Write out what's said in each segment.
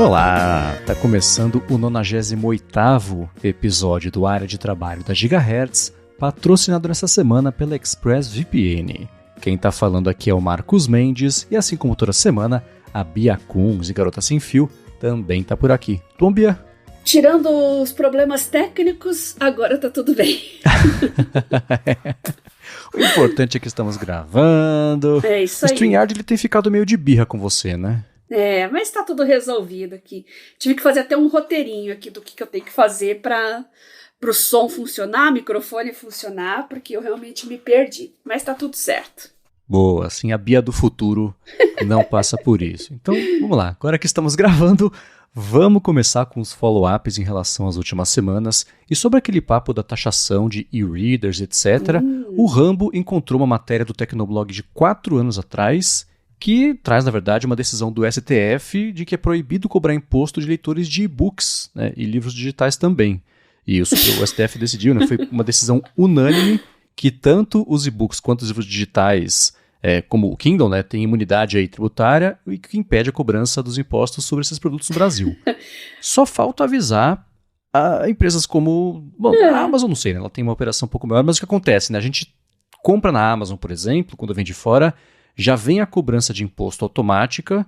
Olá, tá começando o 98º episódio do Área de Trabalho da Gigahertz, patrocinado nessa semana pela ExpressVPN. Quem tá falando aqui é o Marcos Mendes e assim como toda semana, a Bia Kunz e Garota Sem Fio também tá por aqui. Tudo bom, Bia? Tirando os problemas técnicos, agora tá tudo bem. O importante é que estamos gravando. É isso aí. O StreamYard ele tem ficado meio de birra com você, né? É, mas tá tudo resolvido aqui. Tive que fazer até um roteirinho aqui do que eu tenho que fazer para o som funcionar, microfone funcionar, porque eu realmente me perdi. Mas tá tudo certo. Boa, assim a Bia do futuro não passa por isso. Então, vamos lá. Agora que estamos gravando, vamos começar com os follow-ups em relação às últimas semanas. E sobre aquele papo da taxação de e-readers, etc., o Rambo encontrou uma matéria do Tecnoblog de 4 anos atrás que traz, na verdade, uma decisão do STF de que é proibido cobrar imposto de leitores de e-books, né, e livros digitais também. E isso o STF decidiu, né, foi uma decisão unânime que tanto os e-books quanto os livros digitais, como o Kindle, né, tem imunidade aí tributária e que impede a cobrança dos impostos sobre esses produtos no Brasil. Só falta avisar a empresas como... Bom, a Amazon não sei, né, ela tem uma operação um pouco maior, mas o que acontece, né, a gente compra na Amazon, por exemplo, quando vem de fora, já vem a cobrança de imposto automática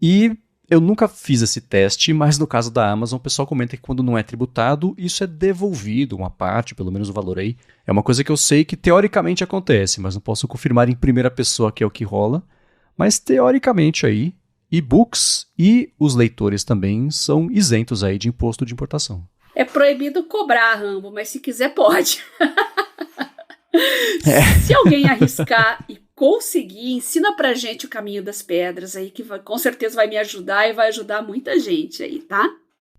e eu nunca fiz esse teste, mas no caso da Amazon o pessoal comenta que quando não é tributado, isso é devolvido, uma parte, pelo menos o valor aí. É uma coisa que eu sei que teoricamente acontece, mas não posso confirmar em primeira pessoa que é o que rola. Mas teoricamente aí, e-books e os leitores também são isentos aí de imposto de importação. É proibido cobrar, Rambo, mas se quiser pode. Se alguém arriscar e conseguir, ensina pra gente o caminho das pedras aí, que com certeza vai me ajudar e vai ajudar muita gente aí, tá?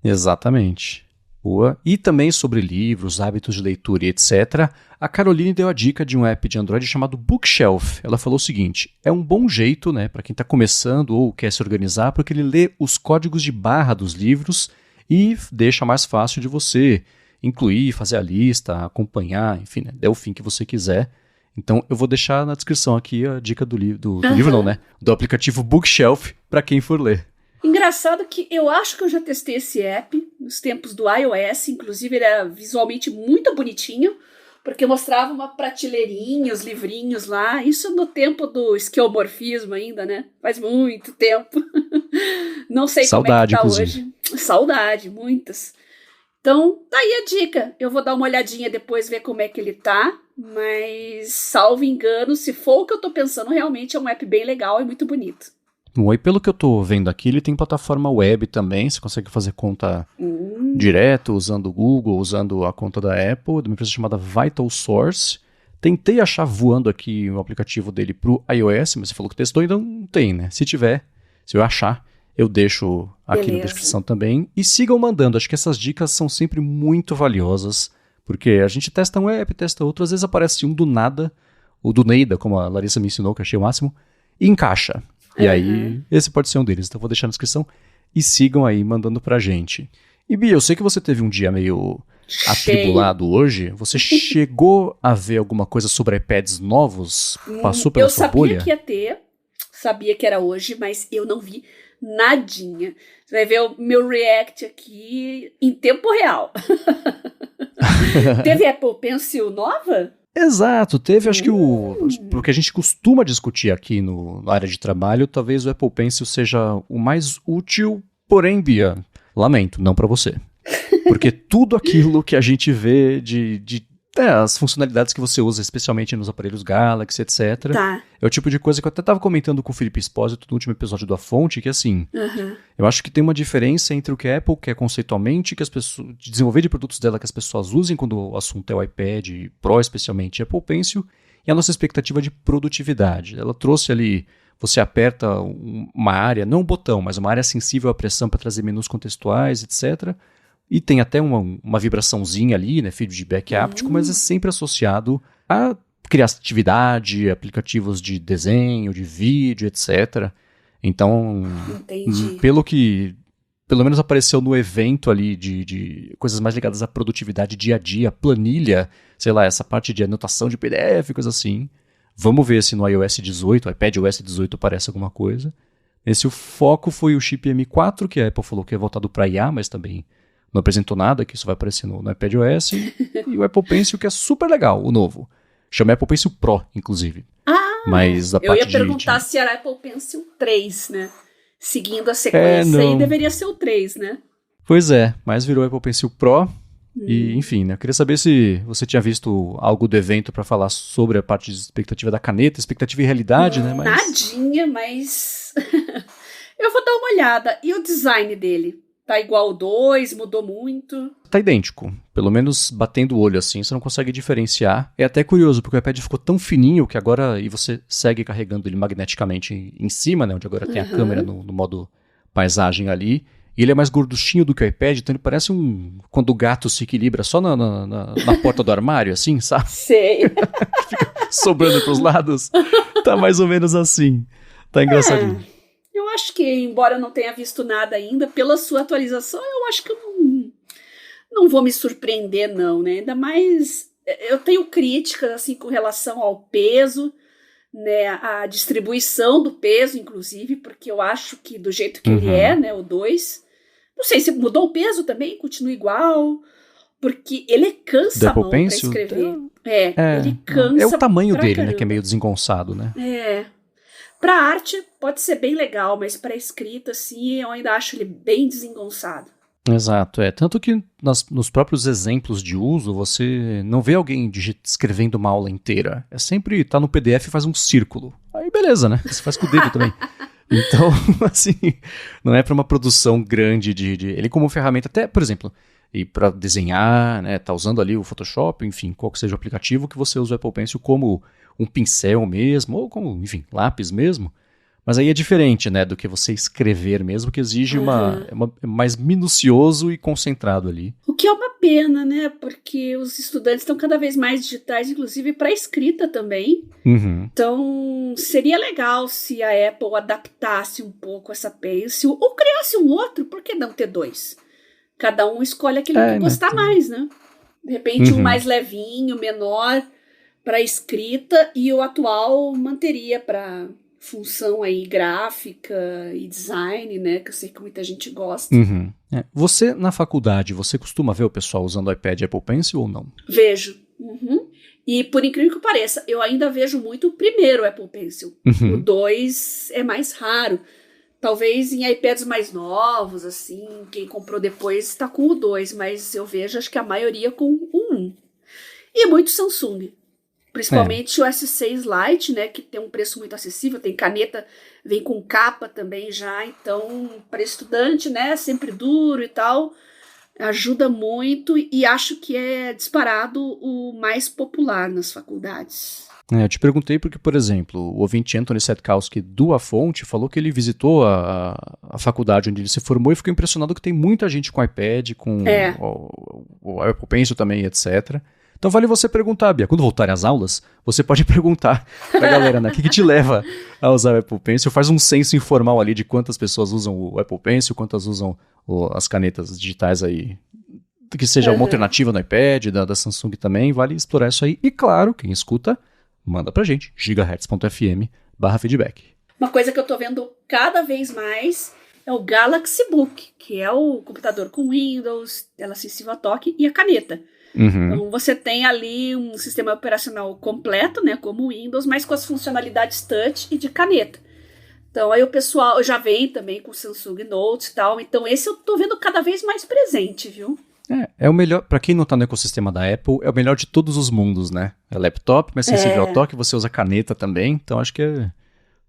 Exatamente. Boa. E também sobre livros, hábitos de leitura e etc., a Caroline deu a dica de um app de Android chamado Bookshelf. Ela falou o seguinte, é um bom jeito, né, para quem está começando ou quer se organizar, porque ele lê os códigos de barra dos livros e deixa mais fácil de você incluir, fazer a lista, acompanhar, enfim, né, dê o fim que você quiser. Então eu vou deixar na descrição aqui a dica do livro, do livro não, né? Do aplicativo Bookshelf para quem for ler. Engraçado que eu acho que eu já testei esse app nos tempos do iOS, inclusive ele era visualmente muito bonitinho, porque mostrava uma prateleirinha, os livrinhos lá, isso no tempo do esquemorfismo ainda, né? Faz muito tempo. Não sei Saudade, como é que tá inclusive. hoje. Saudade, muitas. Então, tá aí a dica. Eu vou dar uma olhadinha depois, ver como é que ele tá. Mas, salvo engano, se for o que eu tô pensando, realmente é um app bem legal e muito bonito. Bom, e pelo que eu tô vendo aqui, ele tem plataforma web também. Você consegue fazer conta direto, usando o Google, usando a conta da Apple, de uma empresa chamada Vital Source. Tentei achar voando aqui o aplicativo dele pro iOS, mas você falou que testou, então não tem, né? Se tiver, se eu achar, eu deixo aqui na descrição também. E sigam mandando, acho que essas dicas são sempre muito valiosas, porque a gente testa um app, testa outro, às vezes aparece um do nada, o do Neida, como a Larissa me ensinou, que eu achei o máximo, e encaixa. E aí, esse pode ser um deles, então vou deixar na descrição e sigam aí mandando pra gente. E Bia, eu sei que você teve um dia meio atribulado hoje, você chegou a ver alguma coisa sobre iPads novos? Passou pela sua bolha? Eu sabia que ia ter, sabia que era hoje, mas eu não vi nadinha. Você vai ver o meu react aqui em tempo real. Teve Apple Pencil nova? Exato, teve, acho que porque a gente costuma discutir aqui na área de trabalho, talvez o Apple Pencil seja o mais útil, porém, Bia, lamento, não para você. Porque tudo aquilo que a gente vê as funcionalidades que você usa, especialmente nos aparelhos Galaxy, etc. Tá. É o tipo de coisa que eu até estava comentando com o Felipe Espósito no último episódio do A Fonte, que assim, eu acho que tem uma diferença entre o que a Apple quer conceitualmente, que as pessoas, de desenvolver de produtos dela que as pessoas usem quando o assunto é o iPad Pro, especialmente Apple Pencil, e a nossa expectativa de produtividade. Ela trouxe ali, você aperta uma área, não um botão, mas uma área sensível à pressão para trazer menus contextuais, etc., e tem até uma vibraçãozinha ali, né, feedback áptico, mas é sempre associado a criatividade, aplicativos de desenho, de vídeo, etc. Então, pelo menos apareceu no evento ali de coisas mais ligadas à produtividade dia a dia, planilha, sei lá, essa parte de anotação de PDF, coisa assim. Vamos ver se no iOS 18, iPadOS 18 aparece alguma coisa. Esse o foco foi o chip M4, que a Apple falou que é voltado para IA, mas também não apresentou nada, que isso vai aparecer no iPadOS. E o Apple Pencil, que é super legal, o novo. Chama Apple Pencil Pro, inclusive. Mas a eu parte ia perguntar se era Apple Pencil 3, né? Seguindo a sequência, não. deveria ser o 3, né? Pois é, mas virou Apple Pencil Pro. E, enfim, né? Eu queria saber se você tinha visto algo do evento para falar sobre a parte de expectativa da caneta, expectativa e realidade, né? Nadinha, mas eu vou dar uma olhada. E o design dele? Tá igual ao 2? Mudou muito? Tá idêntico. Pelo menos batendo o olho assim, você não consegue diferenciar. É até curioso, porque o iPad ficou tão fininho que agora... E você segue carregando ele magneticamente em cima, né? Onde agora tem a câmera no modo paisagem ali. E ele é mais gorduchinho do que o iPad, então ele parece quando o gato se equilibra só na porta do armário, assim, sabe? Sei. Fica sobrando pros lados. Tá mais ou menos assim. Tá engraçadinho. Eu acho que, embora eu não tenha visto nada ainda, pela sua atualização, eu acho que eu não vou me surpreender, não, né? Ainda mais, eu tenho críticas, assim, com relação ao peso, né? A distribuição do peso, inclusive, porque eu acho que do jeito que ele é, né? O 2... Não sei se mudou o peso também, continua igual, porque ele cansa a mão pra escrever. Ele cansa. É o tamanho dele, caramba, né, que é meio desengonçado, né? Pra arte pode ser bem legal, mas pra escrita, assim, eu ainda acho ele bem desengonçado. Exato, Tanto que nos próprios exemplos de uso, você não vê alguém escrevendo uma aula inteira. É sempre, tá no PDF e faz um círculo. Aí beleza, né? Você faz com o dedo também. Então, assim, não é para uma produção grande ele como ferramenta, até, por exemplo, e para desenhar, né, tá usando ali o Photoshop, enfim, qual que seja o aplicativo que você usa o Apple Pencil como um pincel mesmo, ou como, enfim, lápis mesmo, mas aí é diferente, né, do que você escrever mesmo, que exige mais minucioso e concentrado ali. O que é uma pena, né, porque os estudantes estão cada vez mais digitais, inclusive para escrita também. Então, seria legal se a Apple adaptasse um pouco essa Pencil, ou criasse um outro, por que não ter 2? Cada um escolhe aquele que gostar mais, né? De repente, um mais levinho, menor, para escrita, e o atual manteria para função aí gráfica e design, né? Que eu sei que muita gente gosta. Você, na faculdade, você costuma ver o pessoal usando o iPad Apple Pencil ou não? Vejo. E por incrível que pareça, eu ainda vejo muito o primeiro Apple Pencil. O 2 é mais raro. Talvez em iPads mais novos, assim, quem comprou depois está com o 2, mas eu vejo, acho que a maioria com o 1. E muito Samsung. Principalmente o S6 Lite, né, que tem um preço muito acessível, tem caneta, vem com capa também já, então para estudante, né, sempre duro e tal, ajuda muito e acho que é disparado o mais popular nas faculdades. Eu te perguntei porque, por exemplo, o ouvinte Anthony Setkowski do A Fonte falou que ele visitou a faculdade onde ele se formou e ficou impressionado que tem muita gente com iPad, com o Apple Pencil também, etc. Então vale você perguntar, Bia, quando voltarem às aulas, você pode perguntar pra galera, né, o que te leva a usar o Apple Pencil, faz um censo informal ali de quantas pessoas usam o Apple Pencil, quantas usam as canetas digitais aí, que seja uma alternativa no iPad, da Samsung também, vale explorar isso aí. E claro, quem escuta, manda pra gente, gigahertz.fm/feedback. Uma coisa que eu tô vendo cada vez mais é o Galaxy Book, que é o computador com Windows, tela sensível a toque e a caneta. Então você tem ali um sistema operacional completo, né, como o Windows, mas com as funcionalidades touch e de caneta. Então aí o pessoal já vem também com o Samsung Note e tal, então esse eu tô vendo cada vez mais presente, viu? É o melhor, pra quem não tá no ecossistema da Apple, é o melhor de todos os mundos, né? É laptop, mas sensível ao toque, você usa caneta também, então acho que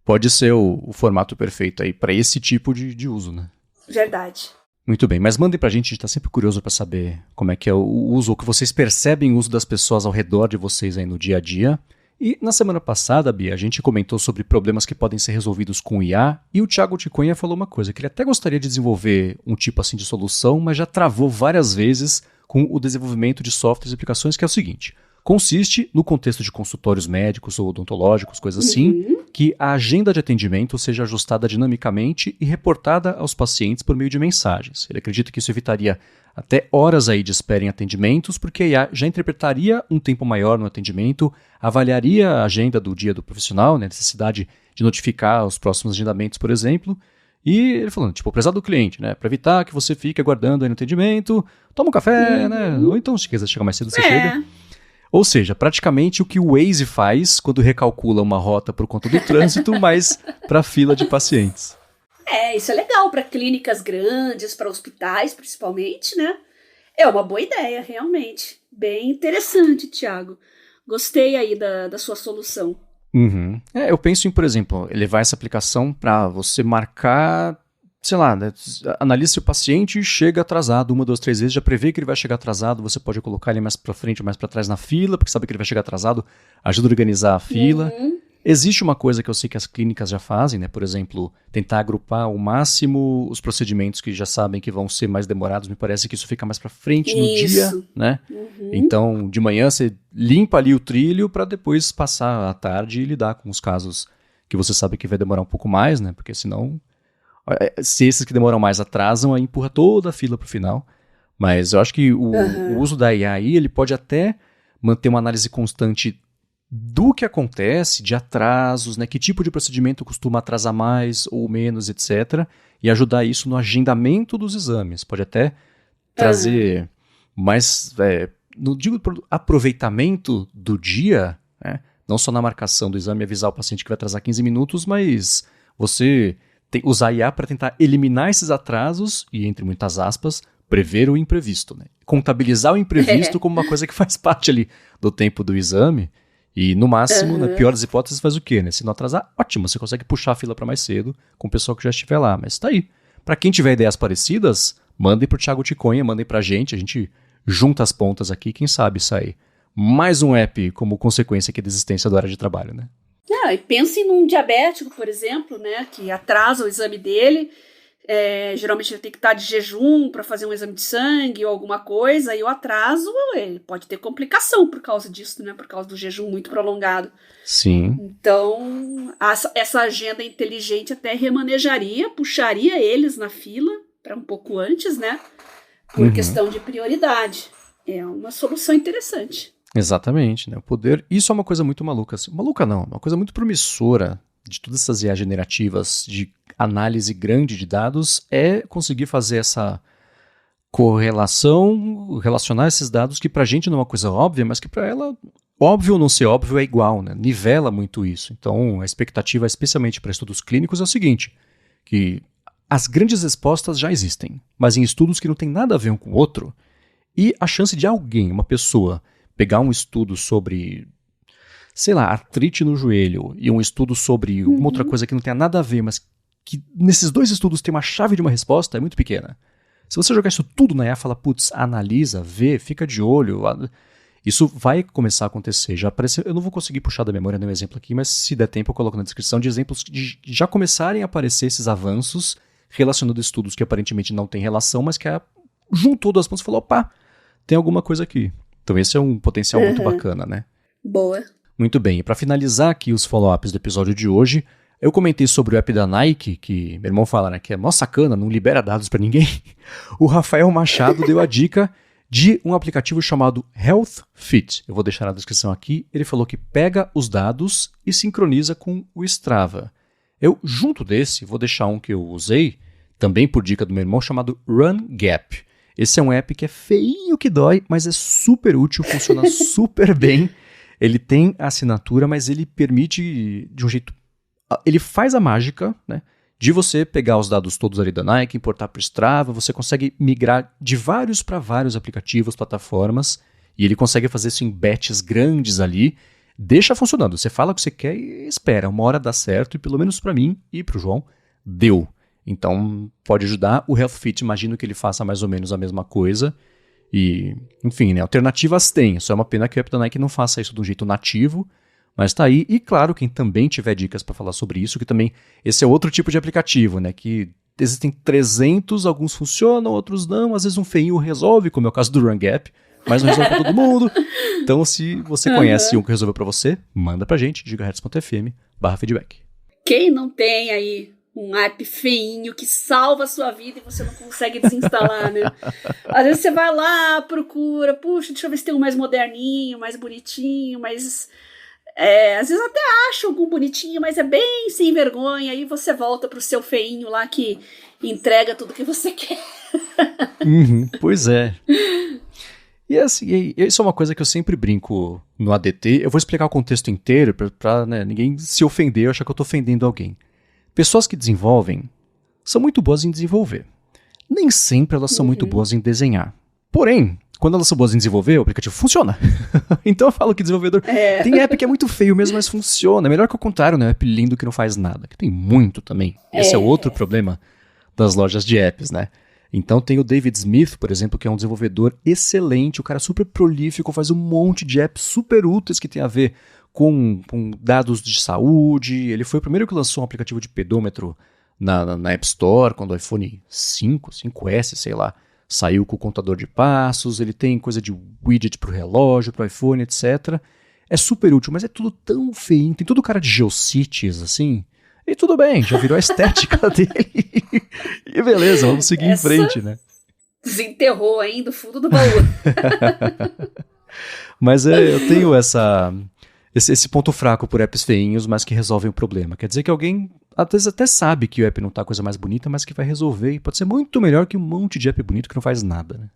pode ser o formato perfeito aí pra esse tipo de uso, né? Verdade. Muito bem, mas mandem pra gente tá sempre curioso pra saber como é que é o uso, o que vocês percebem o uso das pessoas ao redor de vocês aí no dia a dia. E na semana passada, Bia, a gente comentou sobre problemas que podem ser resolvidos com IA, e o Thiago Ticunha falou uma coisa, que ele até gostaria de desenvolver um tipo assim de solução, mas já travou várias vezes com o desenvolvimento de softwares e aplicações, que é o seguinte: Consiste, no contexto de consultórios médicos ou odontológicos, coisas assim, que a agenda de atendimento seja ajustada dinamicamente e reportada aos pacientes por meio de mensagens. Ele acredita que isso evitaria até horas aí de espera em atendimentos, porque a IA já interpretaria um tempo maior no atendimento, avaliaria a agenda do dia do profissional, né, necessidade de notificar os próximos agendamentos, por exemplo. E ele falando, tipo, prezado do cliente, né? Para evitar que você fique aguardando aí no atendimento, toma um café, né? Ou então, se quiser chegar mais cedo, você chega. Ou seja, praticamente o que o Waze faz quando recalcula uma rota por conta do trânsito, mas para fila de pacientes. Isso é legal para clínicas grandes, para hospitais principalmente, né? É uma boa ideia, realmente. Bem interessante, Thiago. Gostei aí da sua solução. Uhum. Eu penso em, por exemplo, levar essa aplicação para você marcar, sei lá, né, analisa se o paciente chega atrasado 1, 2, 3 vezes, já prevê que ele vai chegar atrasado, você pode colocar ele mais para frente ou mais para trás na fila, porque sabe que ele vai chegar atrasado, ajuda a organizar a fila. Existe uma coisa que eu sei que as clínicas já fazem, né? Por exemplo, tentar agrupar ao máximo os procedimentos que já sabem que vão ser mais demorados. Me parece que isso fica mais para frente no dia, né? Então, de manhã você limpa ali o trilho para depois passar a tarde e lidar com os casos que você sabe que vai demorar um pouco mais, né? Porque senão, se esses que demoram mais atrasam, aí empurra toda a fila para o final. Mas eu acho que o uso da IA aí, ele pode até manter uma análise constante do que acontece, de atrasos, né? Que tipo de procedimento costuma atrasar mais ou menos, etc. E ajudar isso no agendamento dos exames. Pode até trazer mais, não digo aproveitamento do dia, né? Não só na marcação do exame, avisar o paciente que vai atrasar 15 minutos, mas você usar IA para tentar eliminar esses atrasos e, entre muitas aspas, prever o imprevisto, né? Contabilizar o imprevisto como uma coisa que faz parte ali do tempo do exame. E, no máximo, na pior das hipóteses, faz o quê, né? Se não atrasar, ótimo, você consegue puxar a fila para mais cedo com o pessoal que já estiver lá. Mas tá aí. Para quem tiver ideias parecidas, mandem pro Thiago Ticonha, mandem pra gente. A gente junta as pontas aqui, quem sabe sair mais um app como consequência aqui da existência da área de trabalho, né? E pense num diabético, por exemplo, né? Que atrasa o exame dele. Geralmente ele tem que estar de jejum para fazer um exame de sangue ou alguma coisa, e o atraso ele pode ter complicação por causa disso, né? Por causa do jejum muito prolongado. Sim. Então, essa agenda inteligente até remanejaria, puxaria eles na fila para um pouco antes, né? Por questão de prioridade. É uma solução interessante. Exatamente, né? O poder. Isso é uma coisa muito maluca. Assim. Maluca não, uma coisa muito promissora de todas essas IA generativas de análise grande de dados é conseguir fazer essa correlação, relacionar esses dados que pra gente não é uma coisa óbvia, mas que pra ela, óbvio ou não ser óbvio, é igual, né? Nivela muito isso. Então, a expectativa, especialmente para estudos clínicos, é o seguinte, que as grandes respostas já existem, mas em estudos que não tem nada a ver um com o outro, e a chance de alguém, uma pessoa, pegar um estudo sobre, sei lá, artrite no joelho e um estudo sobre uma outra coisa que não tem nada a ver, mas que nesses dois estudos tem uma chave de uma resposta, é muito pequena. Se você jogar isso tudo na IA, fala, putz, analisa, vê, fica de olho, isso vai começar a acontecer. Já apareceu, eu não vou conseguir puxar da memória nenhum exemplo aqui, mas se der tempo eu coloco na descrição de exemplos de já começarem a aparecer esses avanços relacionando estudos que aparentemente não têm relação, mas que juntou duas pontas e falou, opa, tem alguma coisa aqui. Então esse é um potencial muito bacana, né? Boa. Muito bem, e para finalizar aqui os follow-ups do episódio de hoje, eu comentei sobre o app da Nike, que meu irmão fala, né, que é mó sacana, não libera dados para ninguém. O Rafael Machado deu a dica de um aplicativo chamado Health Fit. Eu vou deixar na descrição aqui. Ele falou que pega os dados e sincroniza com o Strava. Eu, junto desse, vou deixar um que eu usei, também por dica do meu irmão, chamado RunGap. Esse é um app que é feinho que dói, mas é super útil, funciona super bem. Ele tem assinatura, mas ele permite de um jeito... Ele faz a mágica, né, de você pegar os dados todos ali da Nike, importar para o Strava, você consegue migrar de vários para vários aplicativos, plataformas, e ele consegue fazer isso em batches grandes ali, deixa funcionando. Você fala o que você quer e espera, uma hora dá certo, e pelo menos para mim e para o João, deu. Então pode ajudar. O Health Fit, imagino que ele faça mais ou menos a mesma coisa. E, enfim, né, alternativas tem, só é uma pena que o app da Nike não faça isso de um jeito nativo, mas tá aí, e claro, quem também tiver dicas para falar sobre isso, que também, esse é outro tipo de aplicativo, né, que existem 300, alguns funcionam, outros não, às vezes um feinho resolve, como é o caso do RunGap, mas não resolve pra todo mundo. Então, se você conhece um que resolveu pra você, manda pra gente, gigahertz.fm/feedback. Quem não tem aí um app feinho que salva a sua vida e você não consegue desinstalar, né? Às vezes você vai lá, procura, puxa, deixa eu ver se tem um mais moderninho, mais bonitinho, mais... às vezes até acha algum bonitinho, mas é bem sem vergonha, aí você volta pro seu feinho lá que entrega tudo que você quer. Pois é. E assim, isso é uma coisa que eu sempre brinco no ADT. Eu vou explicar o contexto inteiro pra né, ninguém se ofender ou achar que eu tô ofendendo alguém. Pessoas que desenvolvem são muito boas em desenvolver. Nem sempre elas são muito boas em desenhar. Porém, quando elas são boas em desenvolver, o aplicativo funciona. Então eu falo que desenvolvedor... Tem app que é muito feio mesmo, mas funciona. É melhor que o contrário, né? App lindo que não faz nada. Que tem muito também. Esse é outro problema das lojas de apps, né? Então tem o David Smith, por exemplo, que é um desenvolvedor excelente. O cara é super prolífico, faz um monte de apps super úteis que tem a ver com dados de saúde. Ele foi o primeiro que lançou um aplicativo de pedômetro na App Store, quando o iPhone 5S, sei lá, saiu com o contador de passos. Ele tem coisa de widget para o relógio, para o iPhone, etc. É super útil, mas é tudo tão feinho. Tem tudo cara de GeoCities, assim. E tudo bem, já virou a estética dele. E beleza, vamos seguir em frente, né? Desenterrou aí do fundo do baú. Mas eu tenho esse ponto fraco por apps feinhos, mas que resolvem o problema. Quer dizer que alguém, às vezes, até sabe que o app não tá a coisa mais bonita, mas que vai resolver. E pode ser muito melhor que um monte de app bonito que não faz nada, né?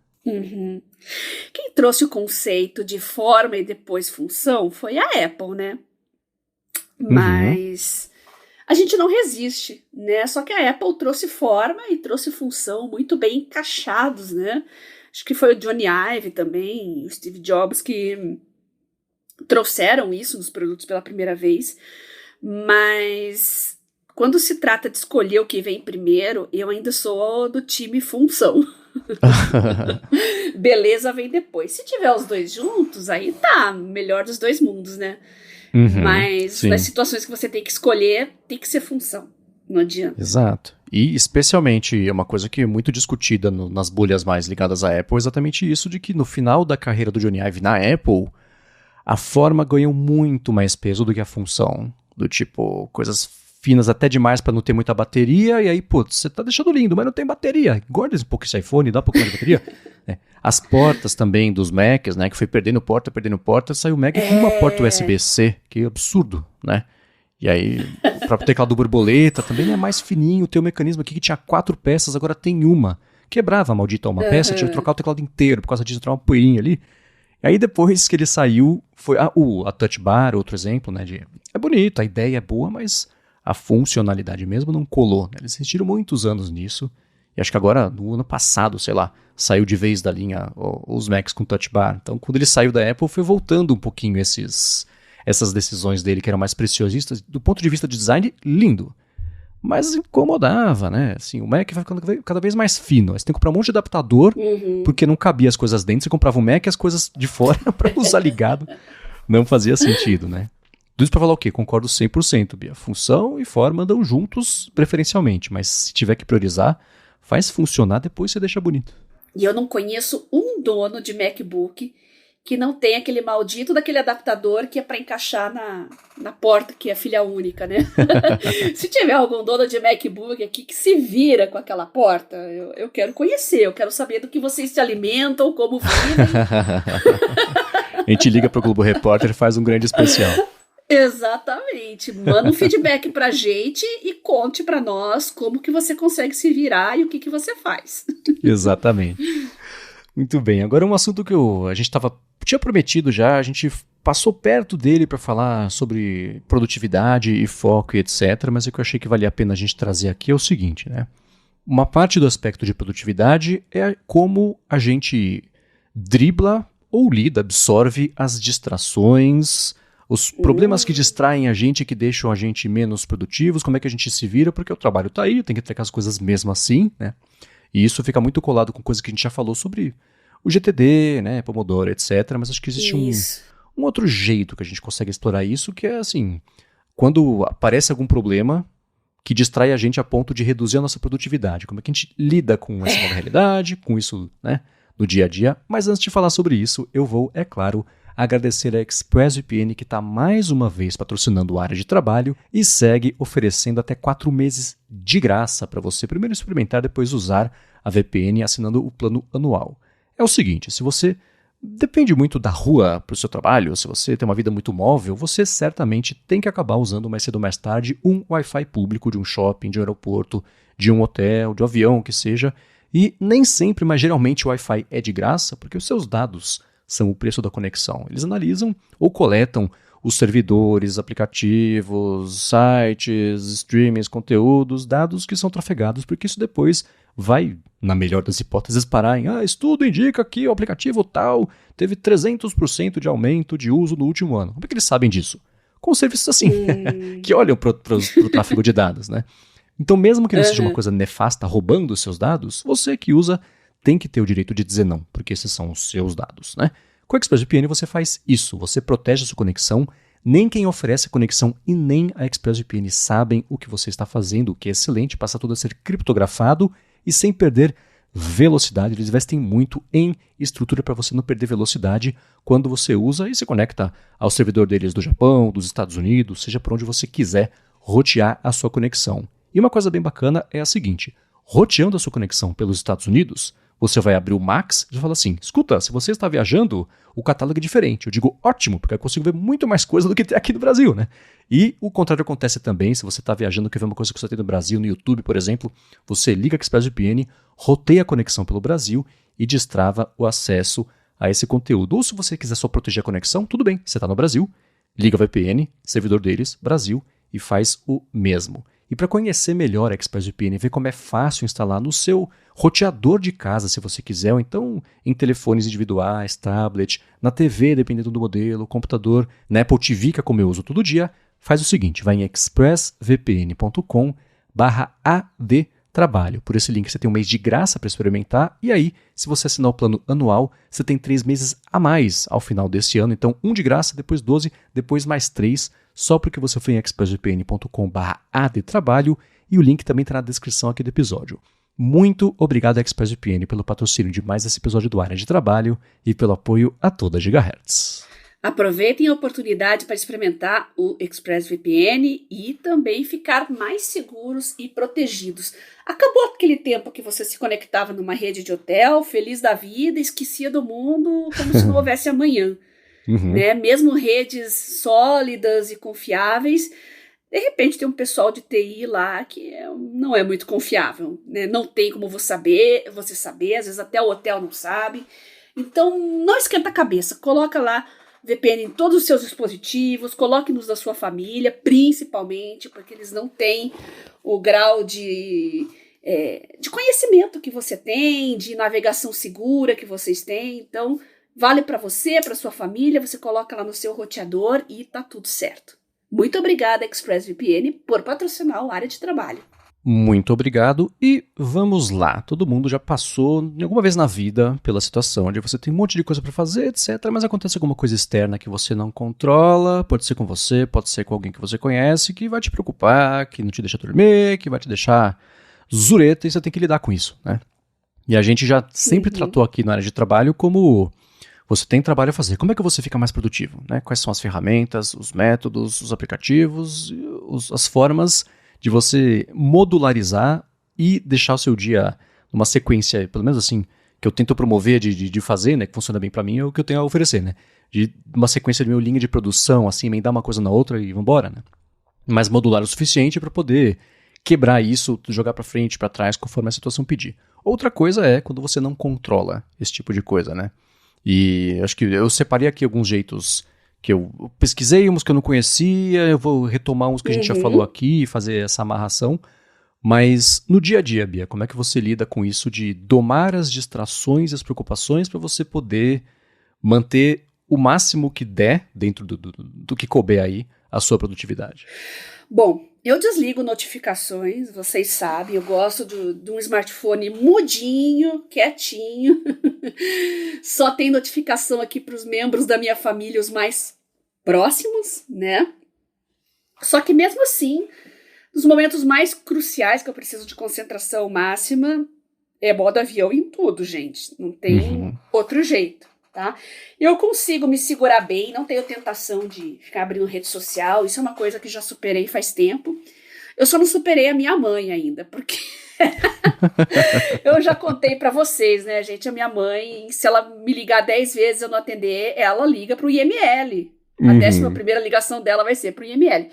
Quem trouxe o conceito de forma e depois função foi a Apple, né? Mas a gente não resiste, né? Só que a Apple trouxe forma e trouxe função muito bem encaixados, né? Acho que foi o Johnny Ive também, o Steve Jobs, que trouxeram isso nos produtos pela primeira vez. Mas quando se trata de escolher o que vem primeiro, eu ainda sou do time função. Beleza vem depois. Se tiver os dois juntos, aí tá, melhor dos dois mundos, né? Mas sim. nas situações que você tem que escolher, tem que ser função. Não adianta. Exato. E especialmente, é uma coisa que é muito discutida nas bolhas mais ligadas à Apple, é exatamente isso de que no final da carreira do Johnny Ive na Apple, a forma ganhou muito mais peso do que a função. Do tipo, coisas finas até demais pra não ter muita bateria, e aí, putz, você tá deixando lindo, mas não tem bateria. Engorda um pouco esse iPhone, dá um pouco mais de bateria. As portas também dos Macs, né, que foi perdendo porta, saiu o Mac com uma porta USB-C, que é absurdo, né? E aí, o próprio teclado borboleta também é mais fininho, tem um mecanismo aqui que tinha 4 peças, agora tem uma. Quebrava a maldita uma peça, tinha que trocar o teclado inteiro, por causa disso, entrar uma poeirinha ali. E aí depois que ele saiu, foi a Touch Bar, outro exemplo, né, é bonito, a ideia é boa, mas a funcionalidade mesmo não colou, né? Eles investiram muitos anos nisso, e acho que agora, no ano passado, sei lá, saiu de vez da linha os Macs com Touch Bar. Então, quando ele saiu da Apple, foi voltando um pouquinho essas decisões dele que eram mais preciosistas. Do ponto de vista de design, lindo. Mas incomodava, né? Assim, o Mac vai ficando cada vez mais fino. Você tem que comprar um monte de adaptador, porque não cabia as coisas dentro. Você comprava o Mac e as coisas de fora para usar ligado. Não fazia sentido, né? Tudo isso pra falar o quê? Concordo 100%, Bia. Função e forma andam juntos, preferencialmente. Mas se tiver que priorizar, faz funcionar, depois você deixa bonito. E eu não conheço um dono de MacBook que não tem aquele maldito daquele adaptador que é para encaixar na porta, que é filha única, né? Se tiver algum dono de MacBook aqui que se vira com aquela porta, eu quero conhecer, eu quero saber do que vocês se alimentam, como vivem. A gente liga pro Globo Repórter e faz um grande especial. Exatamente. Manda um feedback pra gente e conte pra nós como que você consegue se virar e o que você faz. Exatamente. Muito bem. Agora um assunto que a gente tinha prometido já, a gente passou perto dele para falar sobre produtividade e foco e etc, mas o que eu achei que valia a pena a gente trazer aqui é o seguinte, né? Uma parte do aspecto de produtividade é como a gente dribla ou lida, absorve as distrações, os problemas que distraem a gente, que deixam a gente menos produtivos, como é que a gente se vira, porque o trabalho tá aí, tem que entregar as coisas mesmo assim, né? E isso fica muito colado com coisa que a gente já falou sobre o GTD, né, Pomodoro, etc. Mas acho que existe um outro jeito que a gente consegue explorar isso, que é assim, quando aparece algum problema que distrai a gente a ponto de reduzir a nossa produtividade. Como é que a gente lida com essa nova realidade, com isso, né, no dia a dia. Mas antes de falar sobre isso, eu vou, é claro, agradecer a ExpressVPN que está mais uma vez patrocinando a área de trabalho e segue oferecendo até 4 meses de graça para você primeiro experimentar, depois usar a VPN assinando o plano anual. É o seguinte, se você depende muito da rua para o seu trabalho, se você tem uma vida muito móvel, você certamente tem que acabar usando mais cedo ou mais tarde um Wi-Fi público de um shopping, de um aeroporto, de um hotel, de um avião, que seja. E nem sempre, mas geralmente o Wi-Fi é de graça porque os seus dados são o preço da conexão. Eles analisam ou coletam os servidores, aplicativos, sites, streamings, conteúdos, dados que são trafegados, porque isso depois vai, na melhor das hipóteses, parar em estudo indica que o aplicativo tal teve 300% de aumento de uso no último ano. Como é que eles sabem disso? Com serviços assim, que olham para o tráfego de dados, né? Então, mesmo que não seja uma coisa nefasta roubando os seus dados, você que usa tem que ter o direito de dizer não, porque esses são os seus dados, né? Com o ExpressVPN você faz isso, você protege a sua conexão, nem quem oferece a conexão e nem a ExpressVPN sabem o que você está fazendo, o que é excelente, passa tudo a ser criptografado e sem perder velocidade. Eles investem muito em estrutura para você não perder velocidade quando você usa e se conecta ao servidor deles do Japão, dos Estados Unidos, seja por onde você quiser rotear a sua conexão. E uma coisa bem bacana é a seguinte, roteando a sua conexão pelos Estados Unidos, você vai abrir o Max e vai falar assim, escuta, se você está viajando, o catálogo é diferente. Eu digo, ótimo, porque eu consigo ver muito mais coisa do que tem aqui no Brasil, né? E o contrário acontece também, se você está viajando, quer ver uma coisa que você tem no Brasil, no YouTube, por exemplo, você liga a ExpressVPN, roteia a conexão pelo Brasil e destrava o acesso a esse conteúdo. Ou se você quiser só proteger a conexão, tudo bem, você está no Brasil, liga a VPN, servidor deles, Brasil, e faz o mesmo. E para conhecer melhor a ExpressVPN, ver como é fácil instalar no seu roteador de casa, se você quiser, ou então em telefones individuais, tablet, na TV, dependendo do modelo, computador, na Apple TV, que é como eu uso todo dia, faz o seguinte, vai em expressvpn.com/adtrabalho. Por esse link você tem um mês de graça para experimentar, e aí, se você assinar o plano anual, você tem 3 meses a mais ao final desse ano, então um de graça, depois 12, depois mais 3, só porque você foi em expressvpn.com/adtrabalho e o link também está na descrição aqui do episódio. Muito obrigado à ExpressVPN pelo patrocínio de mais esse episódio do Área de Trabalho e pelo apoio a toda Gigahertz. Aproveitem a oportunidade para experimentar o ExpressVPN e também ficar mais seguros e protegidos. Acabou aquele tempo que você se conectava numa rede de hotel, feliz da vida, esquecia do mundo como se não houvesse amanhã. Né? Mesmo redes sólidas e confiáveis, de repente tem um pessoal de TI lá que não é muito confiável, né? Não tem como você saber, às vezes até o hotel não sabe. Então não esquenta a cabeça, coloca lá VPN em todos os seus dispositivos, coloque nos da sua família, principalmente, porque eles não têm o grau de conhecimento que você tem, de navegação segura que vocês têm, então vale para você, para sua família, você coloca lá no seu roteador e tá tudo certo. Muito obrigada, ExpressVPN, por patrocinar o Área de Trabalho. Muito obrigado e vamos lá. Todo mundo já passou alguma vez na vida pela situação onde você tem um monte de coisa para fazer, etc. Mas acontece alguma coisa externa que você não controla, pode ser com você, pode ser com alguém que você conhece, que vai te preocupar, que não te deixa dormir, que vai te deixar zureta e você tem que lidar com isso, né? E a gente já sempre tratou aqui na área de trabalho como você tem trabalho a fazer. Como é que você fica mais produtivo, né? Quais são as ferramentas, os métodos, os aplicativos, as formas de você modularizar e deixar o seu dia numa sequência, pelo menos assim, que eu tento promover de fazer, né, que funciona bem para mim, é o que eu tenho a oferecer, né, de uma sequência de minha linha de produção, assim, emendar uma coisa na outra e vambora, né, mas modular o suficiente para poder quebrar isso, jogar para frente, para trás, conforme a situação pedir. Outra coisa é quando você não controla esse tipo de coisa, né, e acho que eu separei aqui alguns jeitos que eu pesquisei, uns que eu não conhecia, eu vou retomar uns que a gente já falou aqui e fazer essa amarração. Mas no dia a dia, Bia, como é que você lida com isso de domar as distrações e as preocupações para você poder manter o máximo que der, dentro do que couber aí, a sua produtividade? Bom, eu desligo notificações, vocês sabem, eu gosto de um smartphone mudinho, quietinho. Só tem notificação aqui para os membros da minha família, os mais próximos, né? Só que mesmo assim, nos momentos mais cruciais que eu preciso de concentração máxima, é modo avião em tudo, gente. Não tem outro jeito, tá? Eu consigo me segurar bem, não tenho tentação de ficar abrindo rede social. Isso é uma coisa que já superei faz tempo. Eu só não superei a minha mãe ainda, porque eu já contei pra vocês, né, gente? A minha mãe, se ela me ligar 10 vezes e eu não atender, ela liga pro IML. A 11ª ligação dela vai ser pro IML.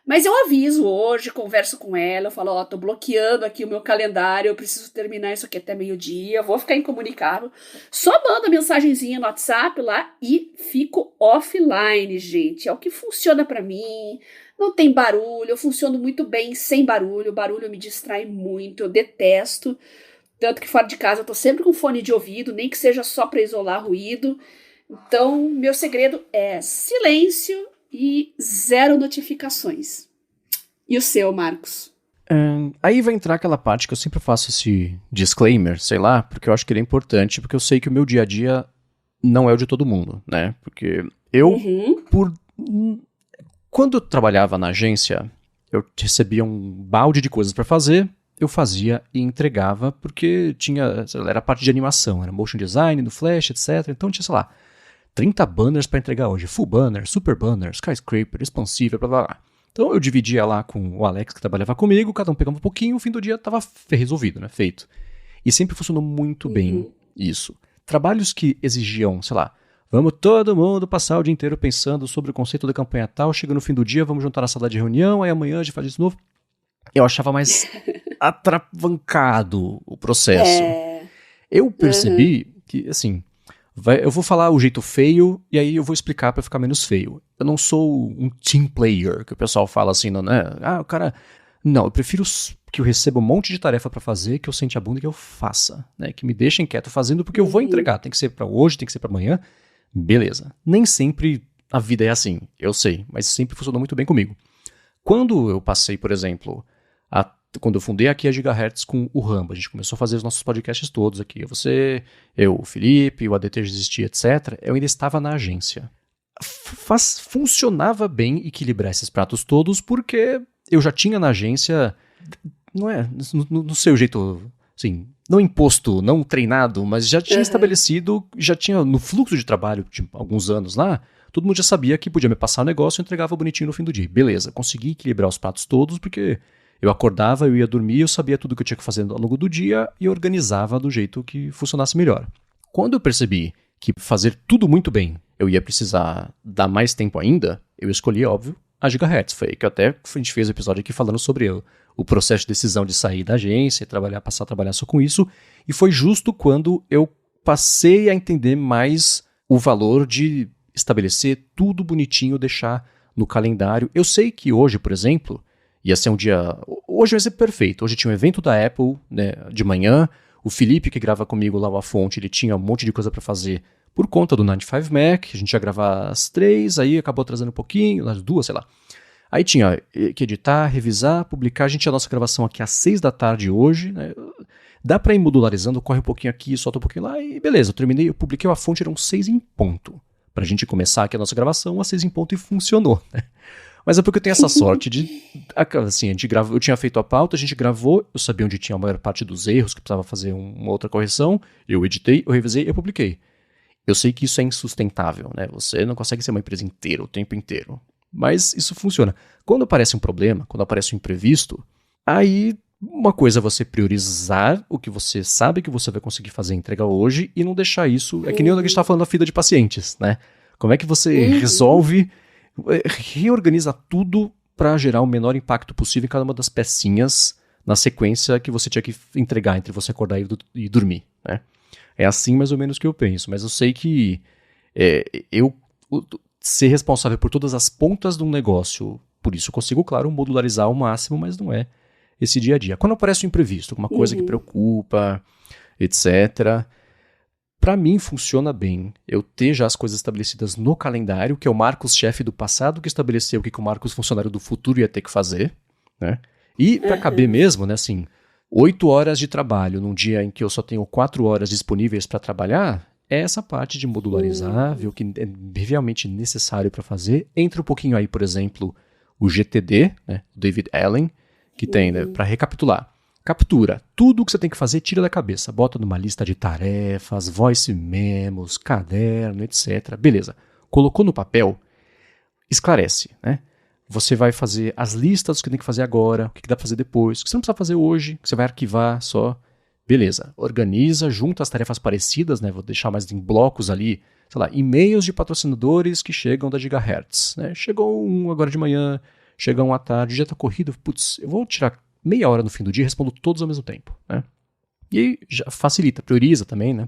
Mas eu aviso hoje, converso com ela, eu falo, ó, tô bloqueando aqui o meu calendário, eu preciso terminar isso aqui até meio-dia, vou ficar incomunicável. Só manda mensagenzinha no WhatsApp lá e fico offline, gente. É o que funciona pra mim. Não tem barulho, eu funciono muito bem sem barulho. Barulho me distrai muito, eu detesto. Tanto que fora de casa eu tô sempre com fone de ouvido, nem que seja só pra isolar ruído. Então, meu segredo é silêncio e 0 notificações. E o seu, Marcos? Aí vai entrar aquela parte que eu sempre faço esse disclaimer, sei lá, porque eu acho que ele é importante, porque eu sei que o meu dia a dia não é o de todo mundo, né? Porque eu, quando eu trabalhava na agência, eu recebia um balde de coisas pra fazer, eu fazia e entregava, porque tinha, sei lá, era parte de animação, era motion design, no Flash, etc. Então tinha, sei lá, 30 banners pra entregar hoje. Full banner, super banner, skyscraper, expansível, blá blá blá. Então eu dividia lá com o Alex, que trabalhava comigo, cada um pegava um pouquinho, o fim do dia tava resolvido, né? Feito. E sempre funcionou muito bem isso. Trabalhos que exigiam, sei lá, vamos todo mundo passar o dia inteiro pensando sobre o conceito da campanha tal, chega no fim do dia, vamos juntar na sala de reunião, aí amanhã a gente faz isso de novo. Eu achava mais atravancado o processo. Eu percebi que, assim, eu vou falar o jeito feio e aí eu vou explicar pra ficar menos feio. Eu não sou um team player, que o pessoal fala assim, não, né? O cara... Não, eu prefiro que eu receba um monte de tarefa pra fazer, que eu sente a bunda e que eu faça, né? Que me deixem quieto fazendo, porque eu vou entregar. Tem que ser pra hoje, tem que ser pra amanhã. Beleza. Nem sempre a vida é assim, eu sei, mas sempre funcionou muito bem comigo. Quando eu passei, por exemplo, quando eu fundei aqui a Gigahertz com o Rambo, a gente começou a fazer os nossos podcasts todos aqui. Eu, o Felipe, o ADT existia, etc. Eu ainda estava na agência. Funcionava bem equilibrar esses pratos todos, porque eu já tinha na agência, não é, no seu jeito, assim, não imposto, não treinado, mas já tinha estabelecido, já tinha no fluxo de trabalho de alguns anos lá, todo mundo já sabia que podia me passar o negócio e eu entregava bonitinho no fim do dia. Beleza, consegui equilibrar os pratos todos, porque eu acordava, eu ia dormir, eu sabia tudo que eu tinha que fazer ao longo do dia e organizava do jeito que funcionasse melhor. Quando eu percebi que fazer tudo muito bem eu ia precisar dar mais tempo ainda, eu escolhi, óbvio, a Gigahertz. Foi que até a gente fez um episódio aqui falando sobre o processo de decisão de sair da agência, passar a trabalhar só com isso, e foi justo quando eu passei a entender mais o valor de estabelecer tudo bonitinho, deixar no calendário. Eu sei que hoje, por exemplo, ia ser um dia... Hoje vai ser perfeito. Hoje tinha um evento da Apple, né, de manhã. O Felipe, que grava comigo lá, a fonte, ele tinha um monte de coisa para fazer por conta do 95 Mac. A gente ia gravar às 3, aí acabou atrasando um pouquinho, às 2, sei lá. Aí tinha que editar, revisar, publicar. A gente tinha a nossa gravação aqui às 6 da tarde hoje, né? Dá para ir modularizando, corre um pouquinho aqui, solta um pouquinho lá, e beleza. Eu terminei, eu publiquei a fonte, eram 6 em ponto. Pra gente começar aqui a nossa gravação, às 6 em ponto, e funcionou, né? Mas é porque eu tenho essa sorte de... Assim, eu tinha feito a pauta, a gente gravou, eu sabia onde tinha a maior parte dos erros, que precisava fazer uma outra correção, eu editei, eu revisei, eu publiquei. Eu sei que isso é insustentável, né? Você não consegue ser uma empresa inteira, o tempo inteiro. Mas isso funciona. Quando aparece um problema, quando aparece um imprevisto, aí uma coisa é você priorizar o que você sabe que você vai conseguir fazer e entregar hoje e não deixar isso... É que nem o que a gente está falando da fila de pacientes, né? Como é que você resolve... reorganiza tudo para gerar o menor impacto possível em cada uma das pecinhas na sequência que você tinha que entregar entre você acordar e dormir, né? É assim mais ou menos que eu penso, mas eu sei que ser responsável por todas as pontas de um negócio, por isso eu consigo, claro, modularizar ao máximo, mas não é esse dia a dia. Quando aparece um imprevisto, alguma coisa que preocupa, etc., para mim funciona bem eu ter já as coisas estabelecidas no calendário, que é o Marcos chefe do passado que estabeleceu o que o Marcos funcionário do futuro ia ter que fazer, né? E para caber mesmo, né, assim, 8 horas de trabalho num dia em que eu só tenho 4 horas disponíveis para trabalhar, é essa parte de modularizar, ver o que é realmente necessário para fazer. Entra um pouquinho aí, por exemplo, o GTD, né, o David Allen, que tem, né, para recapitular, captura. Tudo o que você tem que fazer, tira da cabeça. Bota numa lista de tarefas, voice memos, caderno, etc. Beleza. Colocou no papel, esclarece, né? Você vai fazer as listas do que tem que fazer agora, o que dá pra fazer depois, o que você não precisa fazer hoje, o que você vai arquivar só. Beleza. Organiza, junta as tarefas parecidas, né? Vou deixar mais em blocos ali, sei lá, e-mails de patrocinadores que chegam da Gigahertz, né? Chegou um agora de manhã, chega um à tarde, o dia tá corrido, putz, eu vou tirar meia hora no fim do dia e respondo todos ao mesmo tempo, né? E aí já facilita, prioriza também, né?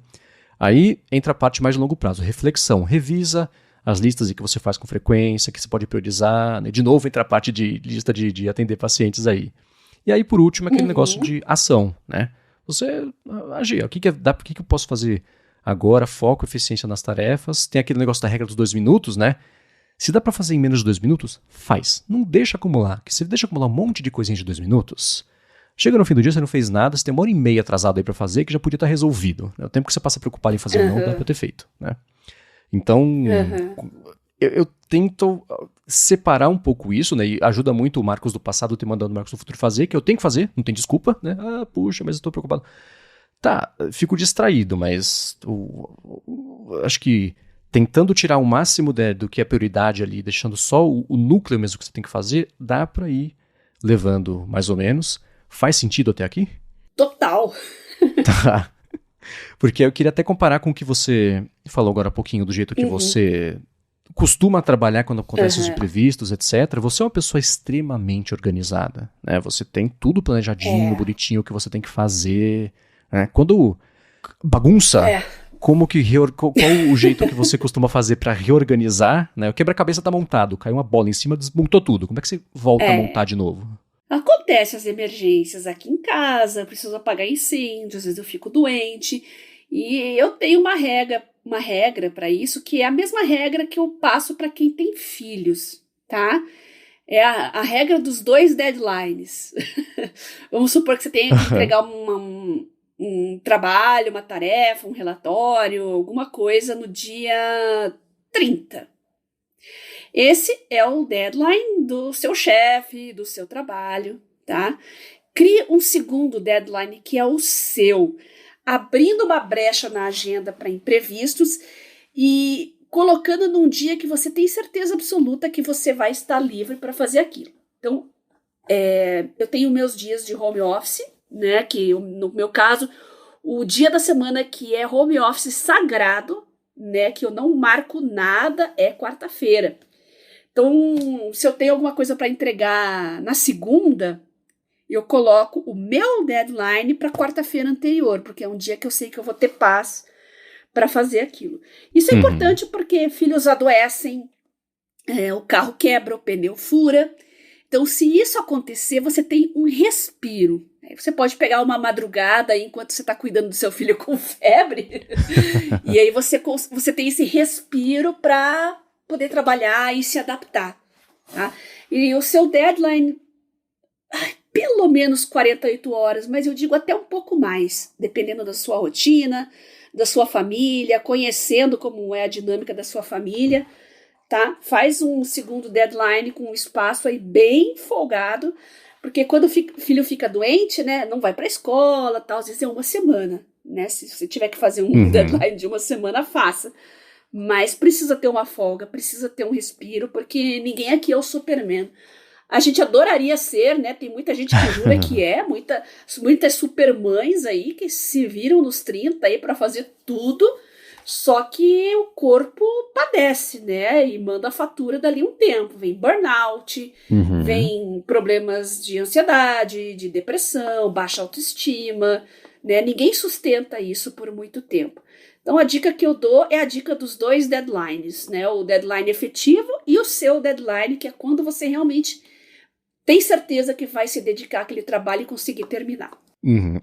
Aí entra a parte mais de longo prazo, reflexão, revisa as listas que você faz com frequência, que você pode priorizar, né? De novo entra a parte de lista de atender pacientes aí. E aí, por último, aquele negócio de ação, né? Você agir, o que eu posso fazer agora, foco, eficiência nas tarefas, tem aquele negócio da regra dos 2 minutos, né? Se dá pra fazer em menos de 2 minutos, faz. Não deixa acumular, porque se você deixa acumular um monte de coisinhas de 2 minutos, chega no fim do dia, você não fez nada, você tem 1h30 atrasado aí pra fazer, que já podia estar resolvido. Né? O tempo que você passa preocupado em fazer ou não, dá pra ter feito, né? Então, eu tento separar um pouco isso, né? E ajuda muito o Marcos do passado ter mandado o Marcos do futuro fazer, que eu tenho que fazer, não tem desculpa, né? Ah, puxa, mas eu tô preocupado. Tá, fico distraído, mas acho que tentando tirar o máximo do que é prioridade ali, deixando só o núcleo mesmo que você tem que fazer, dá pra ir levando mais ou menos. Faz sentido até aqui? Total. Tá. Porque eu queria até comparar com o que você falou agora há pouquinho, do jeito que você costuma trabalhar quando acontecem os imprevistos, etc. Você é uma pessoa extremamente organizada, né? Você tem tudo planejadinho, bonitinho, o que você tem que fazer, né? Quando bagunça, qual o jeito que você costuma fazer para reorganizar, né? O quebra-cabeça tá montado, caiu uma bola em cima, desmontou tudo. Como é que você volta a montar de novo? Acontece as emergências aqui em casa, eu preciso apagar incêndio, às vezes eu fico doente, e eu tenho uma regra para isso, que é a mesma regra que eu passo para quem tem filhos, tá? É a regra dos 2 deadlines. Vamos supor que você tenha que entregar um trabalho, uma tarefa, um relatório, alguma coisa no dia 30. Esse é o deadline do seu chefe, do seu trabalho, tá? Crie um segundo deadline que é o seu, abrindo uma brecha na agenda para imprevistos e colocando num dia que você tem certeza absoluta que você vai estar livre para fazer aquilo. Então, eu tenho meus dias de home office, né? Que no meu caso, o dia da semana que é home office sagrado, né? Que eu não marco nada, é quarta-feira. Então, se eu tenho alguma coisa para entregar na segunda, eu coloco o meu deadline para quarta-feira anterior, porque é um dia que eu sei que eu vou ter paz para fazer aquilo. Isso é importante porque filhos adoecem, o carro quebra, o pneu fura. Então, se isso acontecer, você tem um respiro. Você pode pegar uma madrugada enquanto você está cuidando do seu filho com febre, e aí você tem esse respiro para poder trabalhar e se adaptar, tá? E o seu deadline, pelo menos 48 horas, mas eu digo até um pouco mais, dependendo da sua rotina, da sua família, conhecendo como é a dinâmica da sua família, tá? Faz um segundo deadline com um espaço aí bem folgado, porque quando o filho fica doente, né, não vai para a escola, tal, às vezes é uma semana, né? Se você tiver que fazer um deadline de uma semana, faça. Mas precisa ter uma folga, precisa ter um respiro, porque ninguém aqui é o Superman. A gente adoraria ser, né? Tem muita gente que jura que muitas supermães aí que se viram nos 30 aí para fazer tudo, só que o corpo padece, né? E manda a fatura dali um tempo. Vem burnout, vem problemas de ansiedade, de depressão, baixa autoestima, né? Ninguém sustenta isso por muito tempo. Então, a dica que eu dou é a dica dos 2 deadlines, né? O deadline efetivo e o seu deadline, que é quando você realmente tem certeza que vai se dedicar àquele trabalho e conseguir terminar.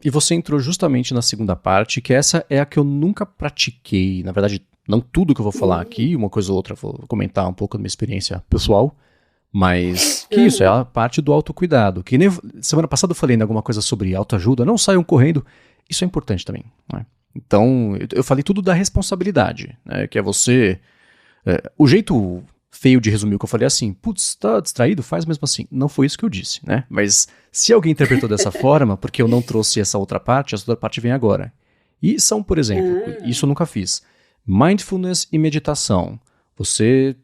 E você entrou justamente na segunda parte, que essa é a que eu nunca pratiquei. Na verdade, não tudo que eu vou falar aqui, uma coisa ou outra, vou comentar um pouco da minha experiência pessoal, mas que isso, é a parte do autocuidado. Que nem semana passada eu falei alguma coisa sobre autoajuda, não saiam correndo, isso é importante também, né? Então, eu falei tudo da responsabilidade, né, que é você... o jeito feio de resumir o que eu falei assim, putz, tá distraído? Faz mesmo assim. Não foi isso que eu disse, né? Mas se alguém interpretou dessa forma, porque eu não trouxe essa outra parte vem agora. E são, por exemplo, isso eu nunca fiz, mindfulness e meditação. Você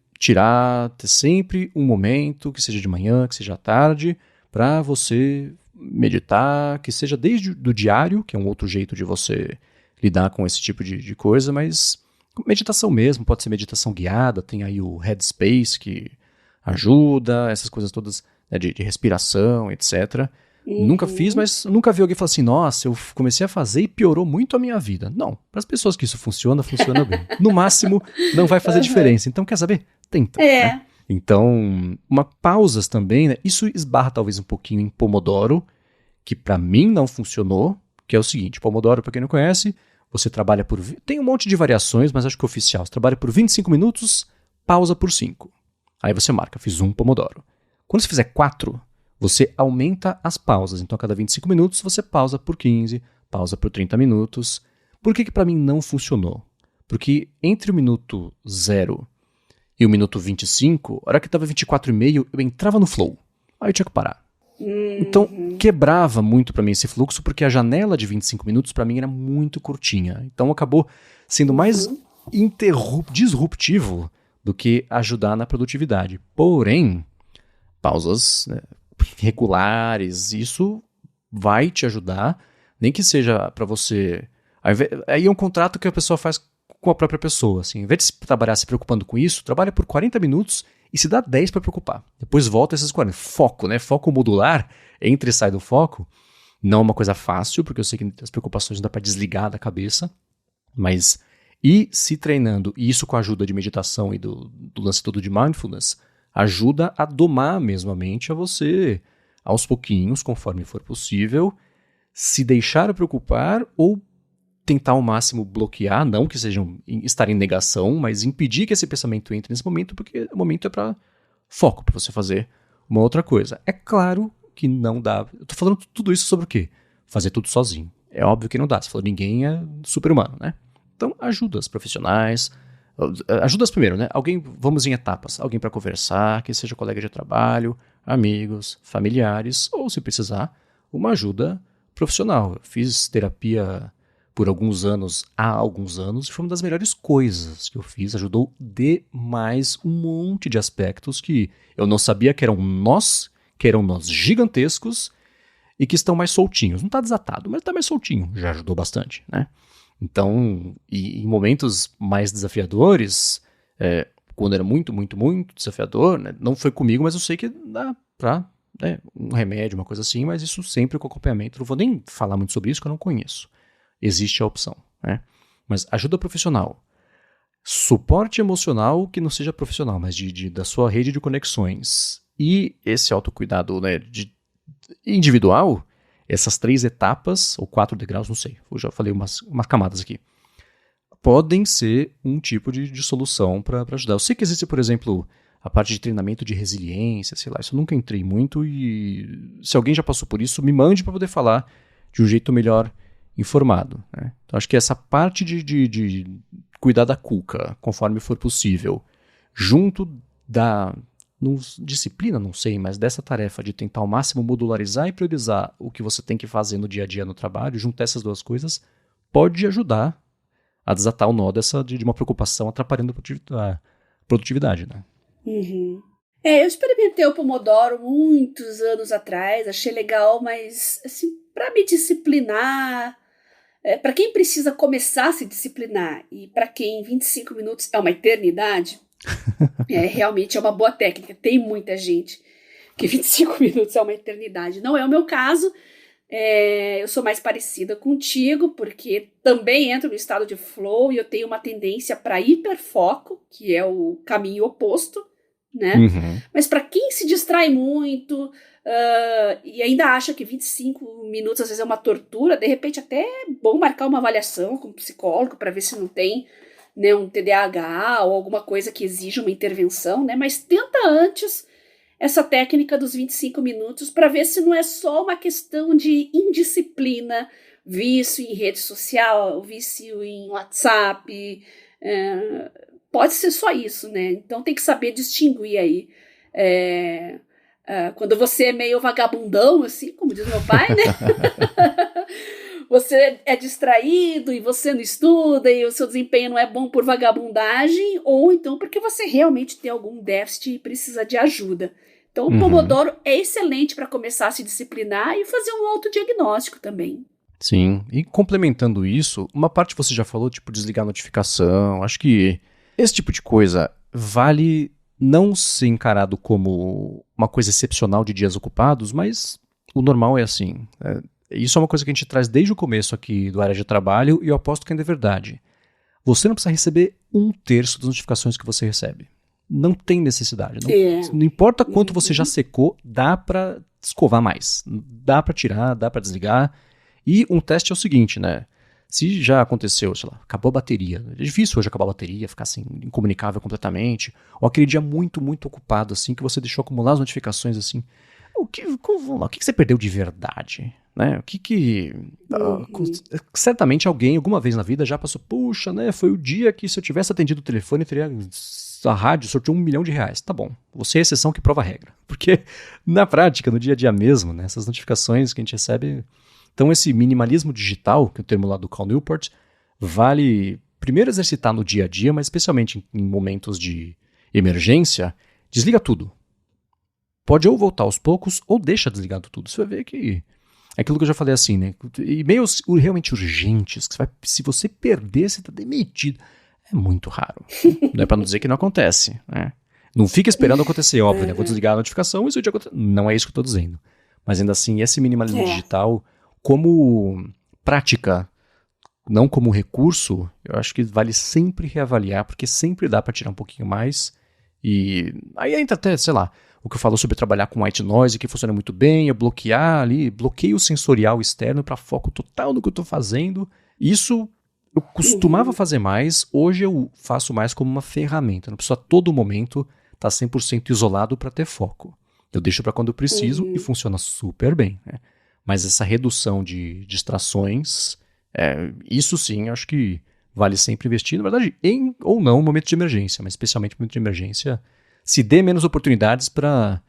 ter sempre um momento, que seja de manhã, que seja à tarde, para você meditar, que seja desde do diário, que é um outro jeito de você lidar com esse tipo de coisa, mas meditação mesmo, pode ser meditação guiada, tem aí o Headspace que ajuda, essas coisas todas, né, de respiração, etc. Nunca fiz, mas nunca vi alguém falar assim, nossa, eu comecei a fazer e piorou muito a minha vida. Não, para as pessoas que isso funciona bem. No máximo, não vai fazer diferença. Então, quer saber? Tenta. Né? Então, pausas também, né? Isso esbarra talvez um pouquinho em Pomodoro, que para mim não funcionou, que é o seguinte, Pomodoro, para quem não conhece, você trabalha por... Tem um monte de variações, mas acho que é oficial. Você trabalha por 25 minutos, pausa por 5. Aí você marca, fiz um Pomodoro. Quando você fizer 4, você aumenta as pausas. Então, a cada 25 minutos, você pausa por 15, pausa por 30 minutos. Por que para mim não funcionou? Porque entre o minuto 0 e o minuto 25, a hora que estava 24,5, eu entrava no flow. Aí eu tinha que parar. Então, quebrava muito para mim esse fluxo, porque a janela de 25 minutos para mim era muito curtinha. Então, acabou sendo mais disruptivo do que ajudar na produtividade. Porém, pausas, né, regulares, isso vai te ajudar, nem que seja para você... Aí é um contrato que a pessoa faz com a própria pessoa. Assim, ao invés de trabalhar se preocupando com isso, trabalha por 40 minutos e se dá 10 para preocupar. Depois volta esses 40. Foco, né? Foco modular, entra e sai do foco. Não é uma coisa fácil, porque eu sei que as preocupações não dá para desligar da cabeça, mas ir se treinando, e isso com a ajuda de meditação e do lance todo de mindfulness, ajuda a domar mesmo a mente, a você, aos pouquinhos, conforme for possível, se deixar preocupar ou tentar ao máximo bloquear, não que sejam estar em negação, mas impedir que esse pensamento entre nesse momento, porque o momento é para foco, para você fazer uma outra coisa. É claro que não dá. Eu tô falando tudo isso sobre o quê? Fazer tudo sozinho. É óbvio que não dá. Você falou, ninguém é super-humano, né? Então, ajudas profissionais. Ajudas primeiro, né? Alguém, vamos em etapas. Alguém para conversar, que seja colega de trabalho, amigos, familiares, ou se precisar, uma ajuda profissional. Eu fiz terapia por há alguns anos, e foi uma das melhores coisas que eu fiz, ajudou demais um monte de aspectos que eu não sabia que eram nós gigantescos e que estão mais soltinhos. Não está desatado, mas está mais soltinho, já ajudou bastante, né? Então, e em momentos mais desafiadores, quando era muito, muito, muito desafiador, né, não foi comigo, mas eu sei que dá pra, né, um remédio, uma coisa assim, mas isso sempre com acompanhamento. Não vou nem falar muito sobre isso, que eu não conheço. Existe a opção, né? Mas ajuda profissional. Suporte emocional que não seja profissional, mas da sua rede de conexões. E esse autocuidado, né, individual, essas 3 etapas, ou 4 degraus, não sei, eu já falei umas camadas aqui, podem ser um tipo de solução para ajudar. Eu sei que existe, por exemplo, a parte de treinamento de resiliência, sei lá, isso eu nunca entrei muito e se alguém já passou por isso, me mande para poder falar de um jeito melhor informado. Né? Então, acho que essa parte de cuidar da cuca, conforme for possível, junto da disciplina, não sei, mas dessa tarefa de tentar ao máximo modularizar e priorizar o que você tem que fazer no dia a dia no trabalho, juntar essas duas coisas, pode ajudar a desatar o nó de uma preocupação atrapalhando a produtividade. Né? Uhum. Eu experimentei o Pomodoro muitos anos atrás, achei legal, mas assim, para me disciplinar, para quem precisa começar a se disciplinar e para quem 25 minutos é uma eternidade, realmente é uma boa técnica. Tem muita gente que 25 minutos é uma eternidade. Não é o meu caso. Eu sou mais parecida contigo, porque também entro no estado de flow e eu tenho uma tendência para hiperfoco, que é o caminho oposto, né? Uhum. Mas para quem se distrai muito e ainda acha que 25 minutos às vezes é uma tortura, de repente até é bom marcar uma avaliação com um psicólogo para ver se não tem, né, um TDAH ou alguma coisa que exija uma intervenção, né? Mas tenta antes essa técnica dos 25 minutos para ver se não é só uma questão de indisciplina, vício em rede social, vício em WhatsApp. pode ser só isso, né? Então tem que saber distinguir aí. Quando você é meio vagabundão, assim, como diz meu pai, né? Você é distraído e você não estuda e o seu desempenho não é bom por vagabundagem, ou então porque você realmente tem algum déficit e precisa de ajuda. Então o Pomodoro é excelente para começar a se disciplinar e fazer um autodiagnóstico também. Sim, e complementando isso, uma parte você já falou, tipo, desligar a notificação. Acho que esse tipo de coisa vale não ser encarado como uma coisa excepcional de dias ocupados, mas o normal é assim. Isso é uma coisa que a gente traz desde o começo aqui do Área de Trabalho e eu aposto que ainda é verdade. Você não precisa receber 1/3 das notificações que você recebe. Não tem necessidade. Não importa quanto você já secou, dá para escovar mais. Dá para tirar, dá para desligar. E um teste é o seguinte, né? Se já aconteceu, sei lá, acabou a bateria. É difícil hoje acabar a bateria, ficar assim, incomunicável completamente. Ou aquele dia muito, muito ocupado, assim, que você deixou acumular as notificações, assim. O que você perdeu de verdade? Né? Certamente alguém, alguma vez na vida, já passou, puxa, né? Foi o dia que se eu tivesse atendido o telefone, teria a rádio sorteou R$1 milhão. Tá bom, você é a exceção que prova a regra. Porque na prática, no dia a dia mesmo, né, essas notificações que a gente recebe... Então esse minimalismo digital, que é o termo lá do Cal Newport, vale primeiro exercitar no dia a dia, mas especialmente em momentos de emergência, desliga tudo. Pode ou voltar aos poucos, ou deixa desligado tudo. Você vai ver que é aquilo que eu já falei assim, né? E-mails realmente urgentes, que se você perder, você está demitido. É muito raro. Não é para não dizer que não acontece, né? Não fica esperando acontecer, óbvio, né? Vou desligar a notificação e isso já acontece. Não é isso que eu estou dizendo. Mas ainda assim, esse minimalismo digital, como prática, não como recurso, eu acho que vale sempre reavaliar, porque sempre dá para tirar um pouquinho mais. E aí entra até, sei lá, o que eu falo sobre trabalhar com white noise, que funciona muito bem, é bloquear ali, bloqueio sensorial externo para foco total no que eu estou fazendo. Isso eu costumava fazer mais, hoje eu faço mais como uma ferramenta. Não precisa a todo momento estar 100% isolado para ter foco. Eu deixo para quando eu preciso e funciona super bem, né? Mas essa redução de distrações, isso sim, acho que vale sempre investir, na verdade, em ou não momento de emergência, mas especialmente no momento de emergência, se dê menos oportunidades para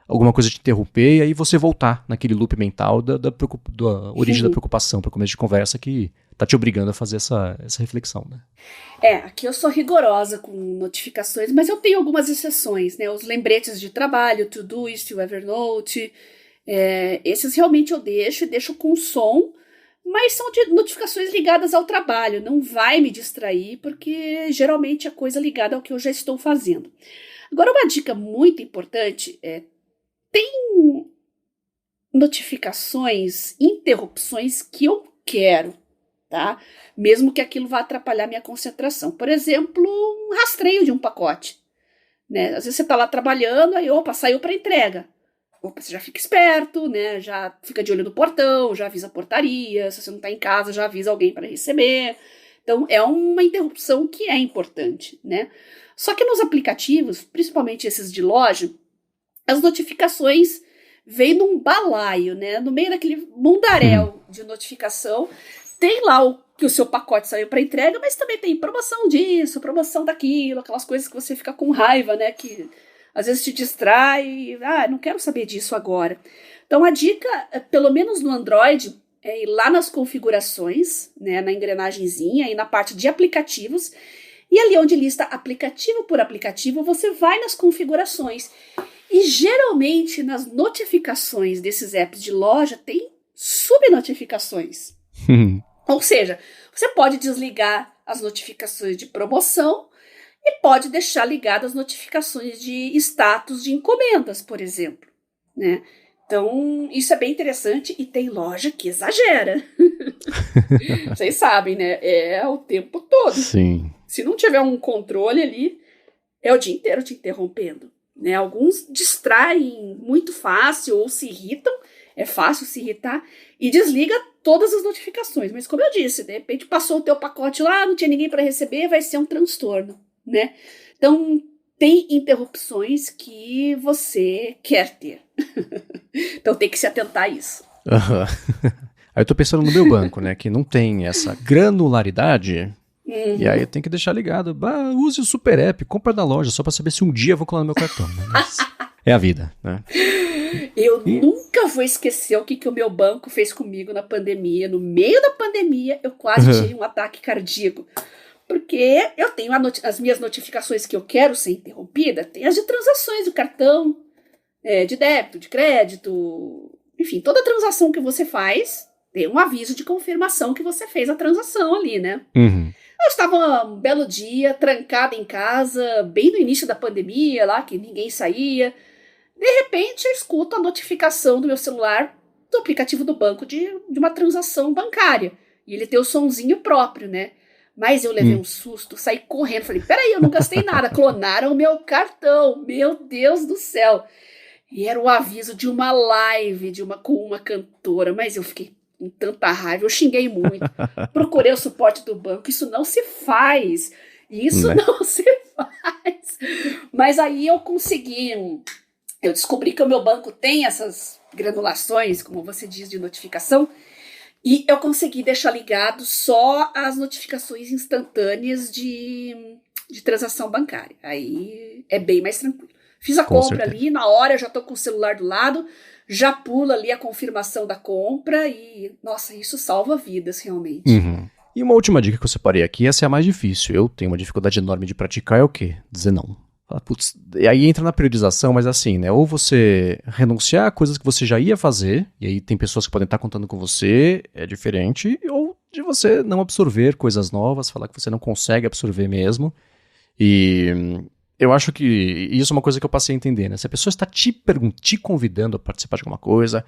alguma coisa te interromper e aí você voltar naquele loop mental da origem da preocupação, para começo de conversa que está te obrigando a fazer essa reflexão, né? Aqui eu sou rigorosa com notificações, mas eu tenho algumas exceções, né? Os lembretes de trabalho, Todoist, o Evernote, esses realmente eu deixo com som, mas são de notificações ligadas ao trabalho, não vai me distrair, porque geralmente é coisa ligada ao que eu já estou fazendo. Agora, uma dica muito importante tem notificações, interrupções que eu quero, tá? Mesmo que aquilo vá atrapalhar minha concentração. Por exemplo, um rastreio de um pacote, né? Às vezes você está lá trabalhando, aí, saiu para entrega. Você já fica esperto, né? Já fica de olho no portão, já avisa a portaria. Se você não está em casa, já avisa alguém para receber. Então, é uma interrupção que é importante, né? Só que nos aplicativos, principalmente esses de loja, as notificações vêm num balaio, né? No meio daquele mundaréu de notificação, tem lá que o seu pacote saiu para entrega, mas também tem promoção disso, promoção daquilo, aquelas coisas que você fica com raiva, né? Que às vezes te distrai, não quero saber disso agora. Então a dica, pelo menos no Android, é ir lá nas configurações, né, na engrenagemzinha e na parte de aplicativos, e ali onde lista aplicativo por aplicativo, você vai nas configurações. E geralmente nas notificações desses apps de loja tem subnotificações. Ou seja, você pode desligar as notificações de promoção e pode deixar ligadas as notificações de status de encomendas, por exemplo, né? Então, isso é bem interessante e tem loja que exagera. Vocês sabem, né? É o tempo todo. Sim. Se não tiver um controle ali, é o dia inteiro te interrompendo, né? Alguns distraem muito fácil ou se irritam, é fácil se irritar, e desliga todas as notificações. Mas como eu disse, de repente passou o teu pacote lá, não tinha ninguém para receber, vai ser um transtorno, né? Então, tem interrupções que você quer ter. Então, tem que se atentar a isso. Aí eu tô pensando no meu banco, né? Que não tem essa granularidade E aí tem que deixar ligado. Use o Super App, compra na loja, só pra saber se um dia eu vou colar no meu cartão. Né? Mas é a vida, né? Eu nunca vou esquecer o que o meu banco fez comigo na pandemia. No meio da pandemia, eu quase tive um ataque cardíaco. Porque eu tenho as minhas notificações que eu quero ser interrompida, tem as de transações do cartão, de débito, de crédito, enfim, toda transação que você faz tem um aviso de confirmação que você fez a transação ali, né? Eu estava um belo dia, trancada em casa, bem no início da pandemia, lá que ninguém saía. De repente, eu escuto a notificação do meu celular do aplicativo do banco de uma transação bancária. E ele tem o sonzinho próprio, né? Mas eu levei um susto, saí correndo, falei, peraí, eu não gastei nada, clonaram o meu cartão, meu Deus do céu. E era o aviso de uma live com uma cantora, mas eu fiquei com tanta raiva, eu xinguei muito, procurei o suporte do banco, isso não se faz, não se faz. Mas aí eu descobri que o meu banco tem essas granulações, como você diz, de notificação, e eu consegui deixar ligado só as notificações instantâneas de transação bancária. Aí é bem mais tranquilo. Fiz a compra ali, na hora eu já tô com o celular do lado, já pula ali a confirmação da compra e, nossa, isso salva vidas realmente. E uma última dica que eu separei aqui, essa é a mais difícil. Eu tenho uma dificuldade enorme de praticar, é o quê? Dizer não. Putz, e aí entra na priorização, mas assim, né? Ou você renunciar a coisas que você já ia fazer, e aí tem pessoas que podem estar contando com você, é diferente, ou de você não absorver coisas novas, falar que você não consegue absorver mesmo. E eu acho que isso é uma coisa que eu passei a entender, né? Se a pessoa está te convidando a participar de alguma coisa,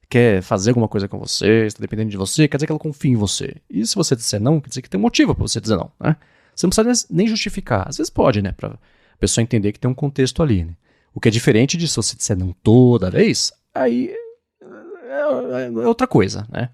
quer fazer alguma coisa com você, está dependendo de você, quer dizer que ela confia em você. E se você disser não, quer dizer que tem um motivo para você dizer não, né? Você não precisa nem justificar. Às vezes pode, né? Pra a pessoa entender que tem um contexto ali, né? O que é diferente de se você disser não toda vez, aí é outra coisa, né?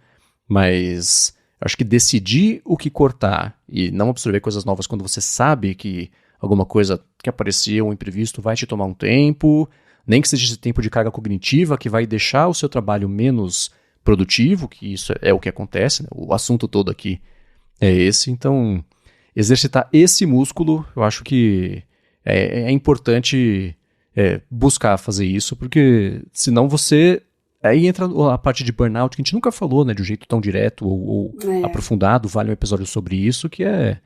Mas acho que decidir o que cortar e não absorver coisas novas quando você sabe que alguma coisa que apareceu, um imprevisto, vai te tomar um tempo, nem que seja esse tempo de carga cognitiva que vai deixar o seu trabalho menos produtivo, que isso é o que acontece, né? O assunto todo aqui é esse. Então, exercitar esse músculo, eu acho que é importante buscar fazer isso, porque senão você... Aí entra a parte de burnout, que a gente nunca falou, né, de um jeito tão direto ou aprofundado, vale um episódio sobre isso, que é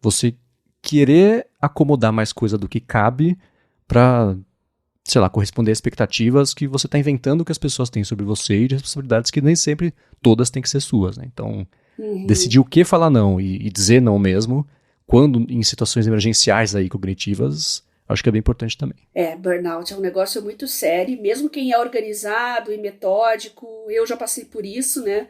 você querer acomodar mais coisa do que cabe para, sei lá, corresponder a expectativas que você está inventando que as pessoas têm sobre você e de responsabilidades que nem sempre todas têm que ser suas, né? Então, decidir o que falar não e dizer não mesmo, quando em situações emergenciais aí cognitivas, acho que é bem importante também. Burnout é um negócio muito sério, mesmo quem é organizado e metódico, eu já passei por isso, né?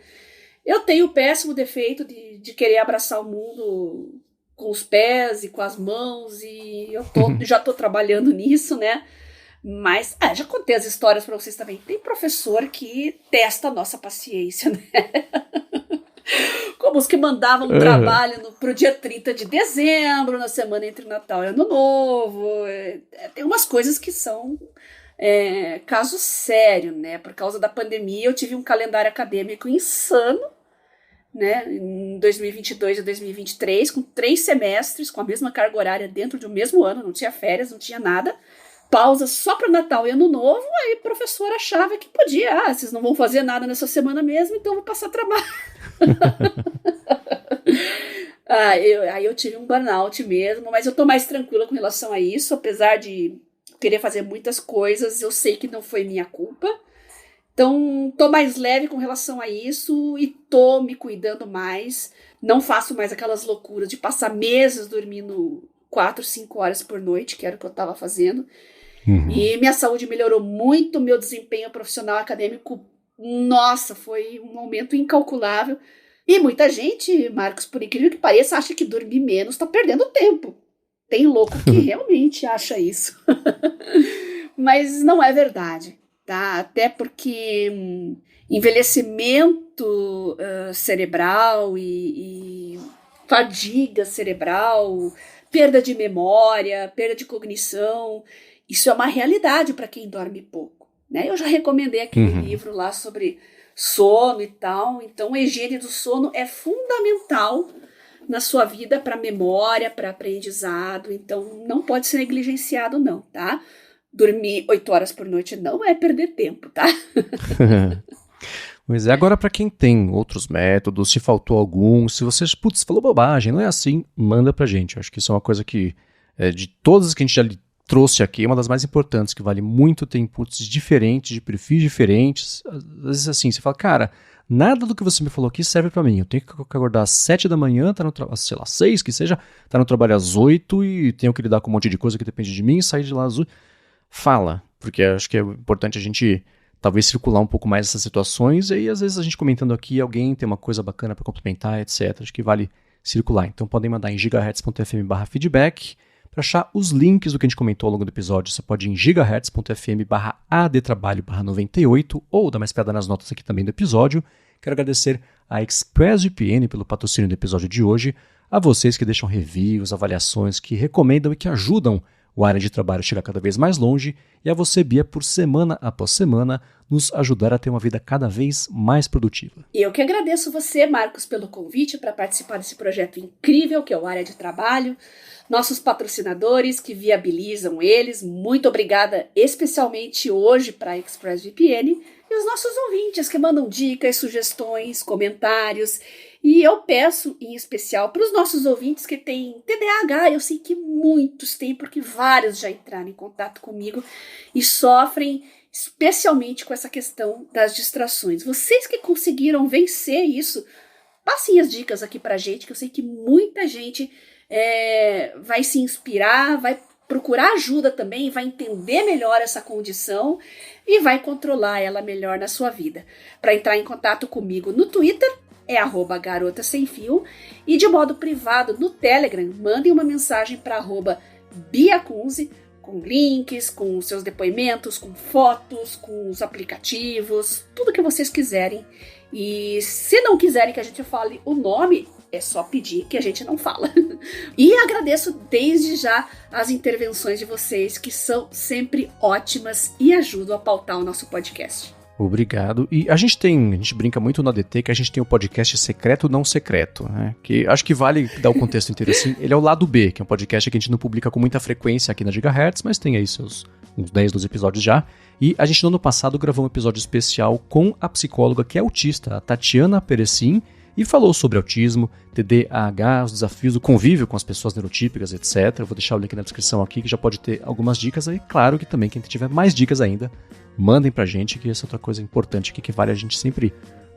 Eu tenho o péssimo defeito de querer abraçar o mundo com os pés e com as mãos, e eu já tô trabalhando nisso, né? Mas, já contei as histórias para vocês também. Tem professor que testa a nossa paciência, né? Como os que mandavam um trabalho pro dia 30 de dezembro, na semana entre Natal e Ano Novo. Tem umas coisas que são caso sério, né? Por causa da pandemia, eu tive um calendário acadêmico insano, né? Em 2022 e 2023, com 3 semestres, com a mesma carga horária dentro de um mesmo ano, não tinha férias, não tinha nada. Pausa só para Natal e Ano Novo, aí o professor achava que podia. Vocês não vão fazer nada nessa semana mesmo, então eu vou passar trabalho. Aí eu tive um burnout mesmo, mas eu tô mais tranquila com relação a isso, apesar de querer fazer muitas coisas, eu sei que não foi minha culpa. Então, tô mais leve com relação a isso e tô me cuidando mais. Não faço mais aquelas loucuras de passar meses dormindo 4, 5 horas por noite, que era o que eu tava fazendo. E minha saúde melhorou muito, meu desempenho profissional acadêmico, nossa, foi um aumento incalculável. E muita gente, Marcos, por incrível que pareça, acha que dormir menos tá perdendo tempo. Tem louco que realmente acha isso. Mas não é verdade, tá? Até porque envelhecimento cerebral e fadiga cerebral, perda de memória, perda de cognição, isso é uma realidade para quem dorme pouco, né? Eu já recomendei aquele livro lá sobre sono e tal, então a higiene do sono é fundamental na sua vida para memória, para aprendizado. Então, não pode ser negligenciado, não, tá? Dormir 8 horas por noite não é perder tempo, tá? Pois é, agora para quem tem outros métodos, se faltou algum, se você, falou bobagem, não é assim, manda pra gente. Eu acho que isso é uma coisa que, de todas as que a gente já trouxe aqui, é uma das mais importantes, que vale muito, tem inputs diferentes, de perfis diferentes. Às vezes assim, você fala, cara, nada do que você me falou aqui serve pra mim. Eu tenho que acordar às 7 da manhã, tá no trabalho, sei lá, 6 que seja, tá no trabalho às 8 e tenho que lidar com um monte de coisa que depende de mim, sair de lá às 8. Fala, porque acho que é importante a gente talvez circular um pouco mais essas situações, e aí às vezes a gente comentando aqui, alguém tem uma coisa bacana para complementar, etc. Acho que vale circular. Então podem mandar em gigahertz.fm/feedback. Para achar os links do que a gente comentou ao longo do episódio, você pode ir em gigahertz.fm/adtrabalho/98 ou dar uma espiada nas notas aqui também do episódio. Quero agradecer a ExpressVPN pelo patrocínio do episódio de hoje, a vocês que deixam reviews, avaliações, que recomendam e que ajudam o Área de Trabalho chegar cada vez mais longe, e a você, Bia, por semana após semana, nos ajudar a ter uma vida cada vez mais produtiva. E eu que agradeço você, Marcos, pelo convite para participar desse projeto incrível que é o Área de Trabalho, nossos patrocinadores que viabilizam eles, muito obrigada especialmente hoje para a ExpressVPN, e os nossos ouvintes que mandam dicas, sugestões, comentários. E eu peço, em especial, para os nossos ouvintes que têm TDAH, eu sei que muitos têm, porque vários já entraram em contato comigo e sofrem especialmente com essa questão das distrações. Vocês que conseguiram vencer isso, passem as dicas aqui para a gente, que eu sei que muita gente vai se inspirar, vai procurar ajuda também, vai entender melhor essa condição e vai controlar ela melhor na sua vida. Para entrar em contato comigo no Twitter, é @garotasemfio, e de modo privado no Telegram, mandem uma mensagem para @biacunze, com links, com seus depoimentos, com fotos, com os aplicativos, tudo que vocês quiserem. E se não quiserem que a gente fale o nome, é só pedir que a gente não fala. E agradeço desde já as intervenções de vocês, que são sempre ótimas e ajudam a pautar o nosso podcast. Obrigado. E a gente brinca muito no ADT que a gente tem o podcast secreto não secreto, né? Que acho que vale dar o contexto inteiro assim. Ele é o lado B, que é um podcast que a gente não publica com muita frequência aqui na Gigahertz, mas tem aí seus uns 10, 12 episódios já. E a gente no ano passado gravou um episódio especial com a psicóloga que é autista, a Tatiana Perecin, e falou sobre autismo, TDAH, os desafios do convívio com as pessoas neurotípicas, etc. Eu vou deixar o link na descrição aqui, que já pode ter algumas dicas aí. Claro que também, quem tiver mais dicas ainda, mandem pra gente, que essa é outra coisa importante aqui que vale a gente sempre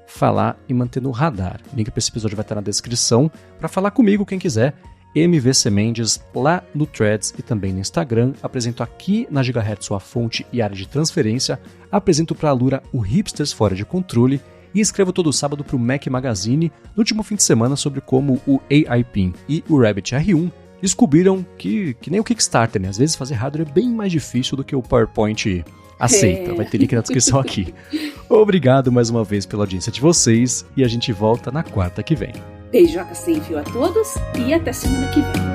falar e manter no radar. O link para esse episódio vai estar na descrição. Para falar comigo, quem quiser, MVC Mendes, lá no Threads e também no Instagram. Apresento aqui na Gigahertz sua fonte e área de transferência. Apresento para a Alura o Hipsters Fora de Controle. E escrevo todo sábado para o Mac Magazine, no último fim de semana, sobre como o AI PIN e o Rabbit R1 descobriram que nem o Kickstarter, né? Às vezes fazer hardware é bem mais difícil do que o PowerPoint aceita. Vai ter link na descrição aqui. Obrigado mais uma vez pela audiência de vocês e a gente volta na quarta que vem. Beijoca sem fio a todos e até semana que vem.